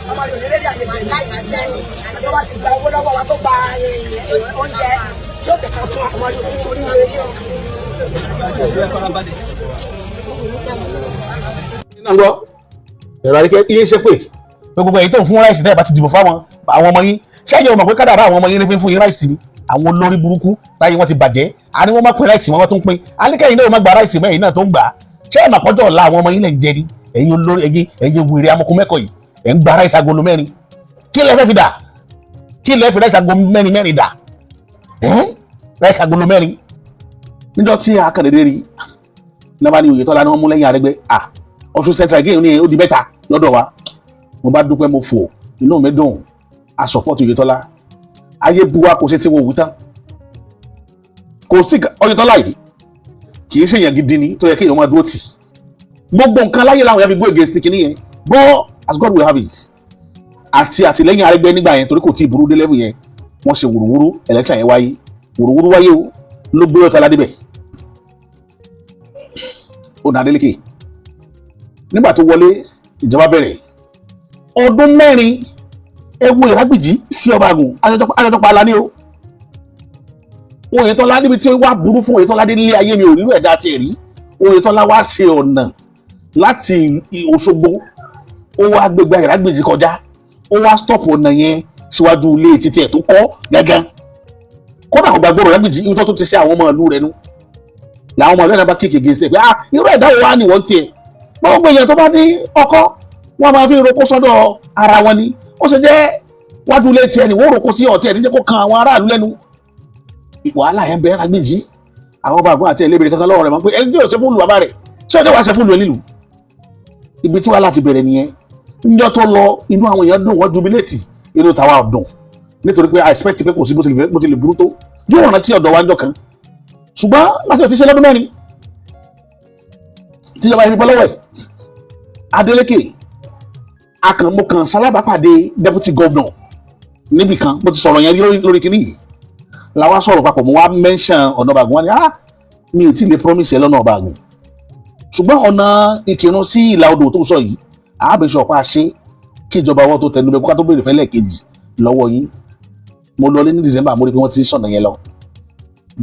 ọmọ yorùbá lédè àgbègbè láì máa sẹ́yìn tó bá ti gba owó lọ́wọ́ wa tó gba oúnjẹ tí ó tẹ̀ka fún àwọn yorùbá sórí ilé yìí. nínú ẹ̀rọ àríkẹ́ iye ṣe pé gbogbo èyí tó ń fún ráìsì tẹ́ẹ̀ bá ti dìbò fáwọn àwọn ọmọ yín ṣáàyè ọmọ pé kádàrá àwọn ọmọ yín ní fi ń fún yín ráìsì ni àwọn olórí burúkú táyé wọn ti bàjẹ́ àní wọ́n má pín ráìsì wọn tó ń pín alíkẹ́yìn náà wọ́n má gba ráìsì mẹ́yìn náà tó ń gbà á ṣé ẹ̀ màpọ́jọ́ ọ̀la àwọn ọmọ yín lè ń jẹ ní ẹ̀yin olórí ẹ̀yin wèrè amọ̀kú mẹ́kọ̀ yìí ẹ̀ ń gba ráìsì agolo mẹ́rin kí lẹ fẹ́ fi dà kí lẹ fi ráìsì agolo mẹ́rin dà ráìsì agolo mẹ́rin níjọ́ tí akàndédé rí nàbà ní Oyetola ni wọ́n mú lẹ́yìn Arẹ́gbẹ́ Ọ̀ṣun central again ní ó di mẹ́ta lọ́dọ̀ wa mo bá dúpẹ́ mo fò inú mi dùn a support Oyetola ayé buwa kò ṣe tí wọ́n wù tán kò sí Oyetola yìí kì í ṣèyàn gidi ni tó yẹ kéèyàn máa dúró tì gbogbo nǹkan láyé làwọn yẹn fi gbó against kìíní yẹn but as God will have it àti àtìlẹ́yìn Arẹ́gbẹ́ nígbà yẹn torí kò tí ì burú dé level yẹn wọ́n ṣe wùrùwùrù election yẹn wáyé wùrùwùrù wáyé o ló gbé Oyetola débẹ̀ ọ̀nà Adeleke nígbà tó wọlé ìjọba bẹ̀rẹ̀ ọdún mẹ́rin ewu ìrágbìjí sí ọba àgùn ajọjọpá alání o Oyetola níbi tí ó wá burú fún Oyetola dé nílé ayé mi ò rírú ẹ̀dá tiẹ̀ rí Oyetola wá ṣe ọ̀nà láti Òṣogbo ó wá gbégbá ìrágbìjí kọjá ó wá stop ọ̀nà yẹn síwájú ilé títí ẹ̀ tó kọ́ gángan kódà kò gbàgbọ́ ìrágbìjí ibi tó ti ṣe àwọn ọmọ ìlú rẹ̀ nú làwọn ọmọ ìlú rẹ̀ bá kéèké gèsè pé irú ẹ̀dá wo wá ní wọ́n tiẹ̀ gbogbo èèyàn tó bá ní ọkọ́ wọ́n máa fi roko sọ́dọ̀ ara wọn ni ó ṣe jẹ́ wájú ilé tiẹ̀ ni wọ́n roko sí ọ̀tí ẹ̀ níjẹ́ kó kan àwọn aráàlú lẹ́nu wàhálà yẹn bẹ̀rẹ̀ Agbèjì àwọn ọba àgbọn àti ẹlẹ́bẹ̀rẹ̀ kankan lọ́wọ́ rẹ̀ mọ̀ pé ẹni tí ò ṣe fún lu bàbá rẹ̀ ṣé ọjọ́ wàá ṣe fún lu ẹlílù ibi tí wàhálà ti bẹ̀rẹ̀ nìyẹn níjọ́ tó lọ inú àwọn èèyàn dùn wọ́n jubiléètì inú tàwa dùn nítorí pé I expect pé kò sí bó ti lè burú tó yóò rántí ọ̀dọ̀ wa ńjọ́ kan ṣùgbọ́n láti ọtí ṣe lọ́dún mẹ́rin tíjọba ìfipọ́ lọ́wọ́ ẹ̀ Adeleke mo kàn sálábàápàdé deputy governor níbì kan mo ti sọ̀rọ̀ yẹn lórí kinní yìí làwa sọ̀rọ̀ papọ̀ mo wá mention ọ̀nà ọ̀bàgùn wọn ni mi ò tí ì lè promise ẹ lọ́nà ọ̀bàgùn ṣùgbọ́n ọ̀nà Ìkìrun sí ìlà odò tó sọ yìí àbẹ̀sọ̀ ọ̀pá ṣe kí ìjọba ọwọ́ tó tẹnu bẹ kó tó béèrè fẹ́lẹ̀ kejì lọ́wọ́ yín mo lọ lé ní December mo rí pé wọ́n ti sọ̀nà yẹn lọ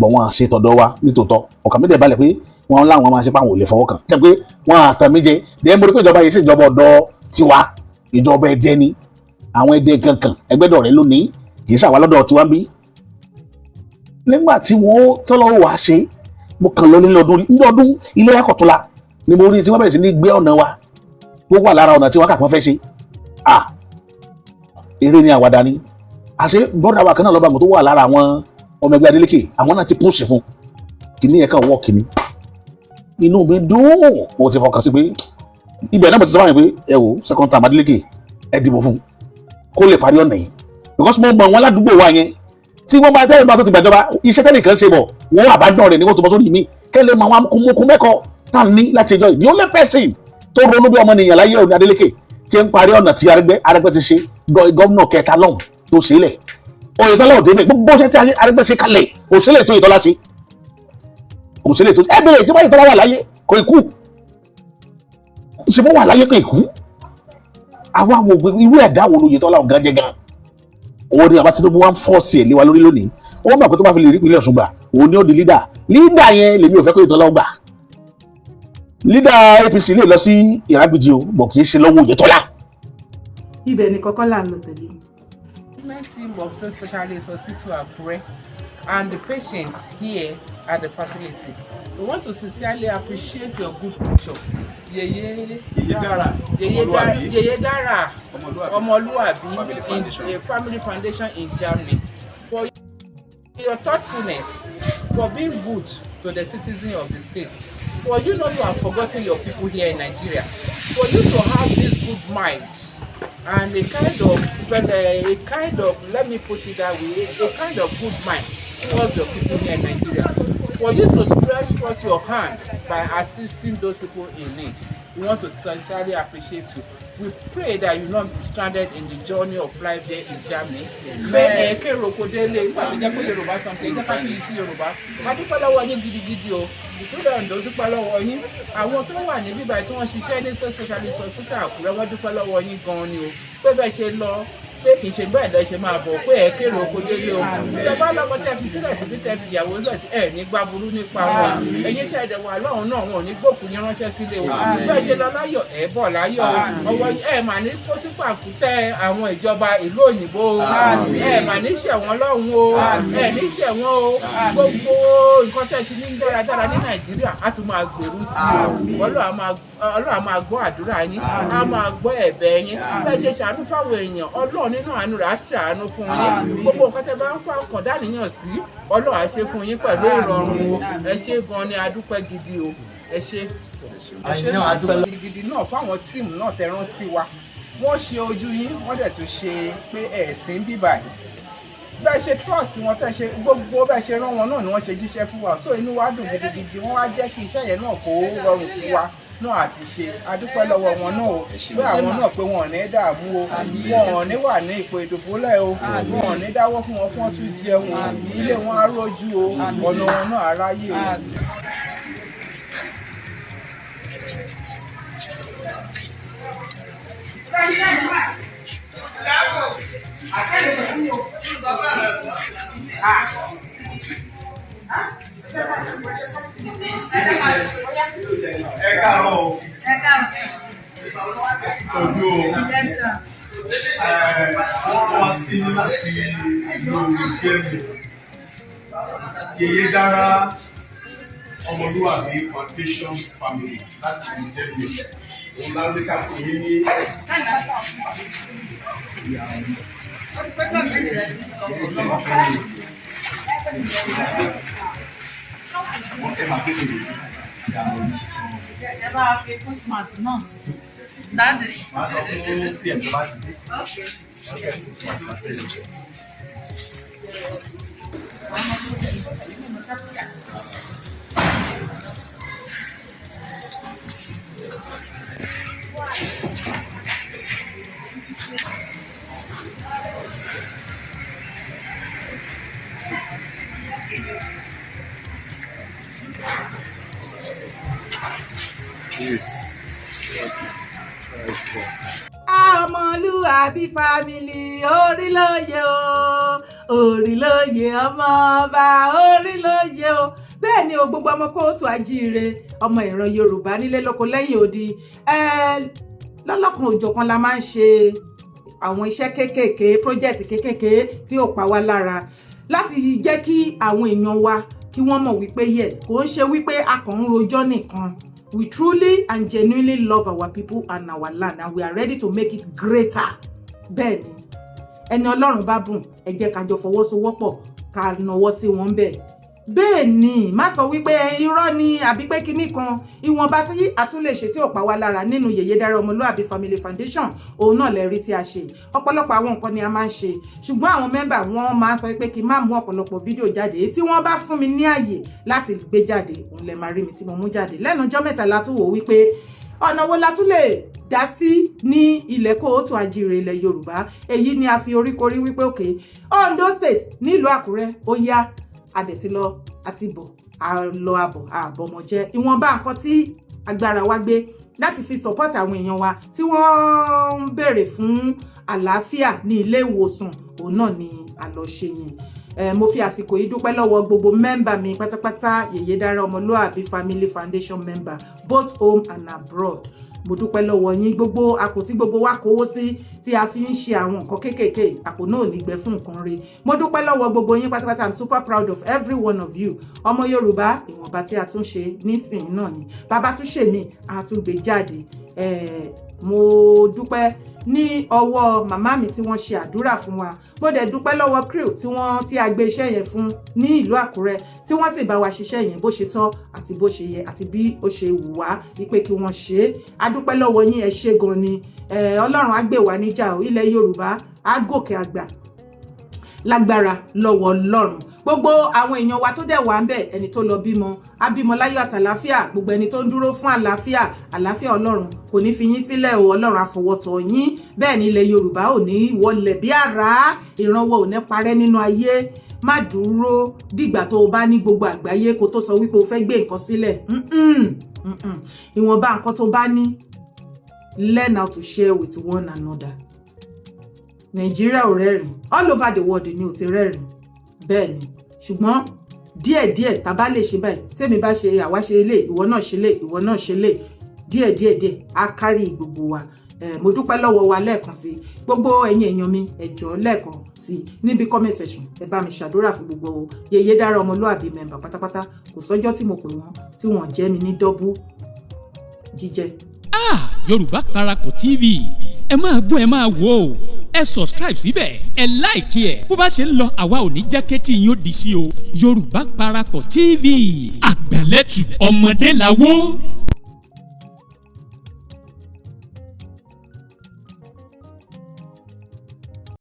bọ̀ wọ́n á ṣe tọ̀dọ̀ wa nítòótọ́ ọkàn mi dẹ̀ balẹ̀ pé wọ́n láwọn máa ṣe páwọn ò lè fọwọ́ kàn jẹ́ pé wọ́n àtàn mí jẹ dẹ́ mo rí pé ìjọba yìí sì ìjọba ọ̀dọ́ tiwa ìjọba Ẹdẹ ni àwọn Ẹdẹ kankan ẹgbẹ́dọ̀ rẹ lónìí kì í ṣàwá lọ́dọ̀ tiwa ń bí. nígbà tí wọ́n tọ́lọ́wọ́ wá ṣe mo kàn lọ ní ọdún ilé Akọ̀túnla ni mo rí tí wọ́n bẹ̀rẹ̀ sí ní gbé ọ̀nà wa gbogbo wà lára ọ̀nà tí wọ́n kà pọ́n fẹ́ ṣe eré ni àwàdà ni àṣé bọ́dà wa kan náà lọ́ba tó wà lára àwọn ọmọ ẹgbẹ́ Adeleke àwọn náà ti púùsì fún kìíní ẹ̀ka ọwọ́ kìíní inú mi dùn mo ti fọkàn sí pé ibẹ̀ náà mo ti sọ fún mi pé ẹ wo second term Adeleke ẹ dìbò fún kó lè parí ọ̀nà yìí because mo mọ wọn ládùúgbò wa yẹn tí wọ́n bá tẹ́lẹ̀ bá tó ti gbàjọba iṣẹ́ tẹ́lẹ̀ kan ṣe bọ̀ wọ́n àbádọ́ rẹ̀ ní wọ́n tó bọ́ sórí mi kẹ́lẹ́ mọ àwọn amúkúmọ́kú mẹ́kọ̀ọ́ tá a ní láti ẹjọ́ yìí the only person tó ronú bí ọmọ nìyàn láyé òní Adeleke tí ń parí ọ̀nà tí Arẹ́gbẹ́ ti ṣe gómìnà kẹta lọ́hùn tó ṣe é lẹ̀ Oyetola òde mi gbogbo ṣe tí Arẹ́gbẹ́ ṣe kalẹ̀ òṣèlè tó Oyetola ṣe òṣèlè tó ẹ bẹ̀rẹ̀ ìjọba Oyetola wà láyé kò ikú ṣe bó wà láyé kò ikú àwa wo irú ẹ̀dá wo Oyetola ọ̀gá jẹ gan òun ni àbá Tinubu wá ń fọ́ọ̀sì ẹ̀ lé wa lórí lónìí wọ́n gbà pé tó bá fi lè rí ìpínlẹ̀ Ọ̀ṣun gbà òun ni ó di lídà yẹn lèmi ò fẹ́ kó Oyetola ó gbà lídà APC lè lọ sí Ìrágbìjí o bọ̀ kì í ṣe lọ́wọ́ Oyetola. ibẹ̀ ni kọ́kọ́ là ń lọ tẹ̀lé. Treatment team of State Specialist Hospital Akure and the patients here at the facility. We want to sincerely appreciate your good picture. Yeye Dara Omoluabi in a family foundation in Germany for your thoughtfulness, for being good to the citizens of the state, for you not to have forgotten your people here in Nigeria, for you to have this good mind and a kind of, let me put it that way, a kind of good mind towards the people here in Nigeria. For you to stretch forth your hand by assisting those people in need, we want to sincerely appreciate you. We pray that you not be stranded in the journey of life there in Germany. Bẹ́ẹ̀ kérò kò délé nígbà tó jẹ́ pé Yorùbá something jẹ́ ká fi yìí sí Yorùbá. A dúpẹ́ lọ́wọ́ yín gidigidi o. Ìpínlẹ̀ Ondo dúpẹ́ lọ́wọ́ yín. Àwọn tó wà ní bíbá tí wọ́n ṣiṣẹ́ ní specialist hospital Àkúrẹ́ wọ́n dúpẹ́ lọ́wọ́ yín gan-an ni o. Pé bẹ́ẹ̀ ṣe lọ pé kì í ṣe bẹ́ẹ̀ lẹ́ ṣe máa bọ̀ pé ẹ kérò kò délé o. Tẹ bá lọ́kọ tẹ fi sílẹ̀ síbi tẹ fi ìyàwó lẹ̀ sí ẹ̀ ní gbá burú nípa wọn. Ẹ̀yin tẹ̀ dẹ̀ wà lọ́hùn náà wọn ò ní gbòkú yín ránṣẹ́ sílé o. Bẹ́ẹ̀ ṣe lọ láyọ̀ ẹ̀ bọ̀ láyọ̀ o. Ọwọ́ ẹ̀ mà ní kó sí pàkútẹ́ àwọn ìjọba ìlú òyìnbó o. Ẹ̀ mà ní ṣẹ̀wọ̀n lọ́hùn o. Ẹ̀ ní ṣẹ̀wọ̀n o. Gbogbo nǹkan tẹ̀ ti ní dáradára ní Nàìjíríà á tún máa gbèrú sí i o. Ọlọ́run á máa gbọ́ àdúrà yín, á máa gbọ́ ẹ̀bẹ̀ yín. Bẹ́ẹ̀ ṣe ṣàánú fáwọn èèyàn, Ọlọ́run nínú àánú rẹ̀ á ṣàánú fún yín. Gbogbo nǹkan tẹ́ bá ń fà kàn dáníyàn sí, Ọlọ́run á ṣe fún yín pẹ̀lú ìrọ̀rùn o. Ẹ ṣé gan ni a dúpẹ́ gidi o. Ẹ ṣé. Ẹ ṣé gidigidi náà fáwọn tíìmù náà tẹ́ rán sí wa. Wọ́n ṣe ojú yín, wọ́n dẹ̀ tún ṣe pé ẹ̀sìn bíbà yìí. Bẹ́ẹ̀ ṣe trust wọn tẹ́ ṣe gbogbo bẹ́ẹ̀ ṣe rán wọn náà ni wọ́n ṣe jíṣẹ́ fún wa. So inú wa dùn gidigidi, wọ́n wá jẹ́ kí iṣẹ́ yẹn náà kó rọrùn fún wa náà àti ṣe. A dúpẹ́ lọ́wọ́ wọn náà o. Pé àwọn náà pé wọn ò ní dààmú o. Wọn ò ní wà ní ipò ìdùbúlẹ̀ o. Wọn ò ní dáwọ́ fún wọn fún wọn tún jẹun o. Ilé wọn á rójú o. Ọ̀nà wọn náà á ráyè o. Ẹ káàárọ̀ o. Ìtọ́jú o. Wọ́n wá sí láti ìlú Germany. Yèyé dára ọmọlúwàbí foundation family láti ìlú Germany. Òun láríkà fún yín ní. Wọ́n fẹ́ máa kéde ẹ bá fi footmat náà sí. Dáàdì. máa sọ fún pm tó bá ti dé. Yes. Ọmọlúwàbí fámìlì orí lóye o, orí lóye ọmọ ọba orí lóye o. Bẹ́ẹ̀ ni o, gbogbo ọmọ kóòtù ajíire, ọmọ ìran Yorùbá nílé lóko lẹ́yìn odi. Lọ́lọ́kan òjọ̀kan la máa ń ṣe àwọn iṣẹ́ kéékèèké, project kéékèèké tí ó pa wá lára láti jẹ́ kí àwọn èèyàn wa kí wọ́n mọ̀ wípé yes, kò ń ṣe wípé a kàn ń rojọ́ nìkan. We truly and genuinely love our people and our land, and we are ready to make it greater. Bẹ́ẹ̀ni, ẹni Ọlọ́run bá bùn, ẹ jẹ́ ká jọ fọwọ́sowọ́pọ̀ ká nawọ́ sí wọn bẹ́ẹ̀. Bẹ́ẹ̀ni, má sọ wípé irọ́ ni àbí pé kinní kan. Ìwọ̀nba tí a tún lè ṣe tí ó pa wá lára nínú Yèyé Dára Ọmọlúwàbí Family Foundation, òun náà lè rí tí a ṣe. Ọ̀pọ̀lọpọ̀ àwọn nǹkan ni a máa ń ṣe, ṣùgbọ́n àwọn mẹ́mbà wọn máa ń sọ pé kí n má mú ọ̀pọ̀lọpọ̀ fídíò jáde. Tí wọ́n bá fún mi ní àyè láti gbé jáde, òun lè máa rí mi tí mo mú jáde. Lẹ́nu ọjọ́ mẹ́ta la tún wò wípé ọ̀nà wo la tún lè dá sí ní ilẹ̀ kóòtù ajíire ilẹ̀ Yorùbá. Èyí ni a fi oríkorí wípé òkè Ondo State nílùú Àkúrẹ́ ó yá adẹ̀tí lọ àti bọ̀ àlọ́ àbọ̀ àbọ̀mọ̀jẹ́. Ìwọ̀nba nǹkan tí agbára wa gbé láti fi support àwọn èèyàn wa tí wọ́n ń béèrè fún àlàáfíà ní ilé ìwòsàn, òun náà ni àlọ́ṣe yẹn. Mo fi àsìkò yìí dúpẹ́ lọ́wọ́ gbogbo mẹ́mbà mi pátápátá Yèyé Dára Ọmọlúwàbí Family Foundation member both home and abroad. Mo dúpẹ́ lọ́wọ́ yín, gbogbo àpò tí gbogbo wa kówó sí tí a fi ń ṣe àwọn nǹkan kéékèèké, àpò náà ní gbẹ fún nǹkan rí. Mo dúpẹ́ lọ́wọ́ gbogbo yín pátápátá. I'm super proud of every one of you. Ọmọ Yorùbá, ìwọ̀nba tí a tún ṣe nísìnyí náà ni bàbá tún ṣe mí a tún gbé jáde. mo dúpẹ́ ní ọwọ́ màmá mi tí wọ́n ṣe àdúrà fún wa mo dẹ̀ dúpẹ́ lọ́wọ́ crew tí a gbé iṣẹ́ yẹn fún ní ìlú Àkúrẹ́ tí wọ́n sì bá wa ṣiṣẹ́ yẹn bó ṣe tọ́ àti bó ṣe yẹ àti bí ó ṣe wù wá wípé kí wọ́n ṣe é. A dúpẹ́ lọ́wọ́ yín, ẹ ṣé gan ni. Ọlọ́run á gbé wa níjà o, ilẹ̀ Yorùbá á gòkè àgbà lágbára lọ́wọ́ Ọlọ́run. Gbogbo àwọn èèyàn wa tó dẹ̀ wà ń bẹ̀, ẹni tó lọ bímọ á bímọ láyọ̀ àtàláfíà, gbogbo ẹni tó ń dúró fún àlàáfíà Ọlọ́run kò ní fi yín sílẹ̀ o, Ọlọ́run àfọwọ́tọ̀ yín. Bẹ́ẹ̀ ni ilẹ̀ Yorùbá ò ní wọlẹ̀ bí àrá, ìrànwọ́ ò ní parẹ́ nínú ayé. Má dúró dìgbà tó o bá ní gbogbo àgbáyé kó tó sọ wípé o fẹ́ gbé nǹkan sílẹ̀. Ìwọ̀nba nǹkan tó bá ní, learn how to share with one another. Nàìjíríà ò rẹ́rìn, all over the world ni ò ti rẹ́rìn. Bẹ́ẹ̀ ni, ṣùgbọ́n díẹ̀díẹ̀ tá bá lè ṣe báyìí, tèmi bá ṣe àwa ṣe lè, ìwọ náà ṣe lè, ìwọ náà ṣe lè, díẹ̀ á kárí gbogbo wa. Mo dúpẹ́ lọ́wọ́ wa lẹ́ẹ̀kan sí gbogbo ẹ̀yin èèyàn mi, ẹ jọ̀ọ́ lẹ́ẹ̀kan sí níbi comment section ẹ bá mi ṣàdúrà fún gbogbo Yèyé Dára ọmọlúàbí member pátápátá. Kò sọ́jọ́ tí mo pè wọ́n tí wọ́n jẹ́ mi ní dọ́bù jíjẹ. Yorùbá Parakọ̀ TV ẹ máa gbọ́ ẹ máa wò ó, ẹ subscribe síbẹ̀, ẹ like ẹ̀, bó bá ṣe ń lọ àwa ò ní jẹ́ kétí yín ó di sí o. Yorùbá Parakọ̀ TV àgbàlẹ́tù ọmọdé làwọ̀.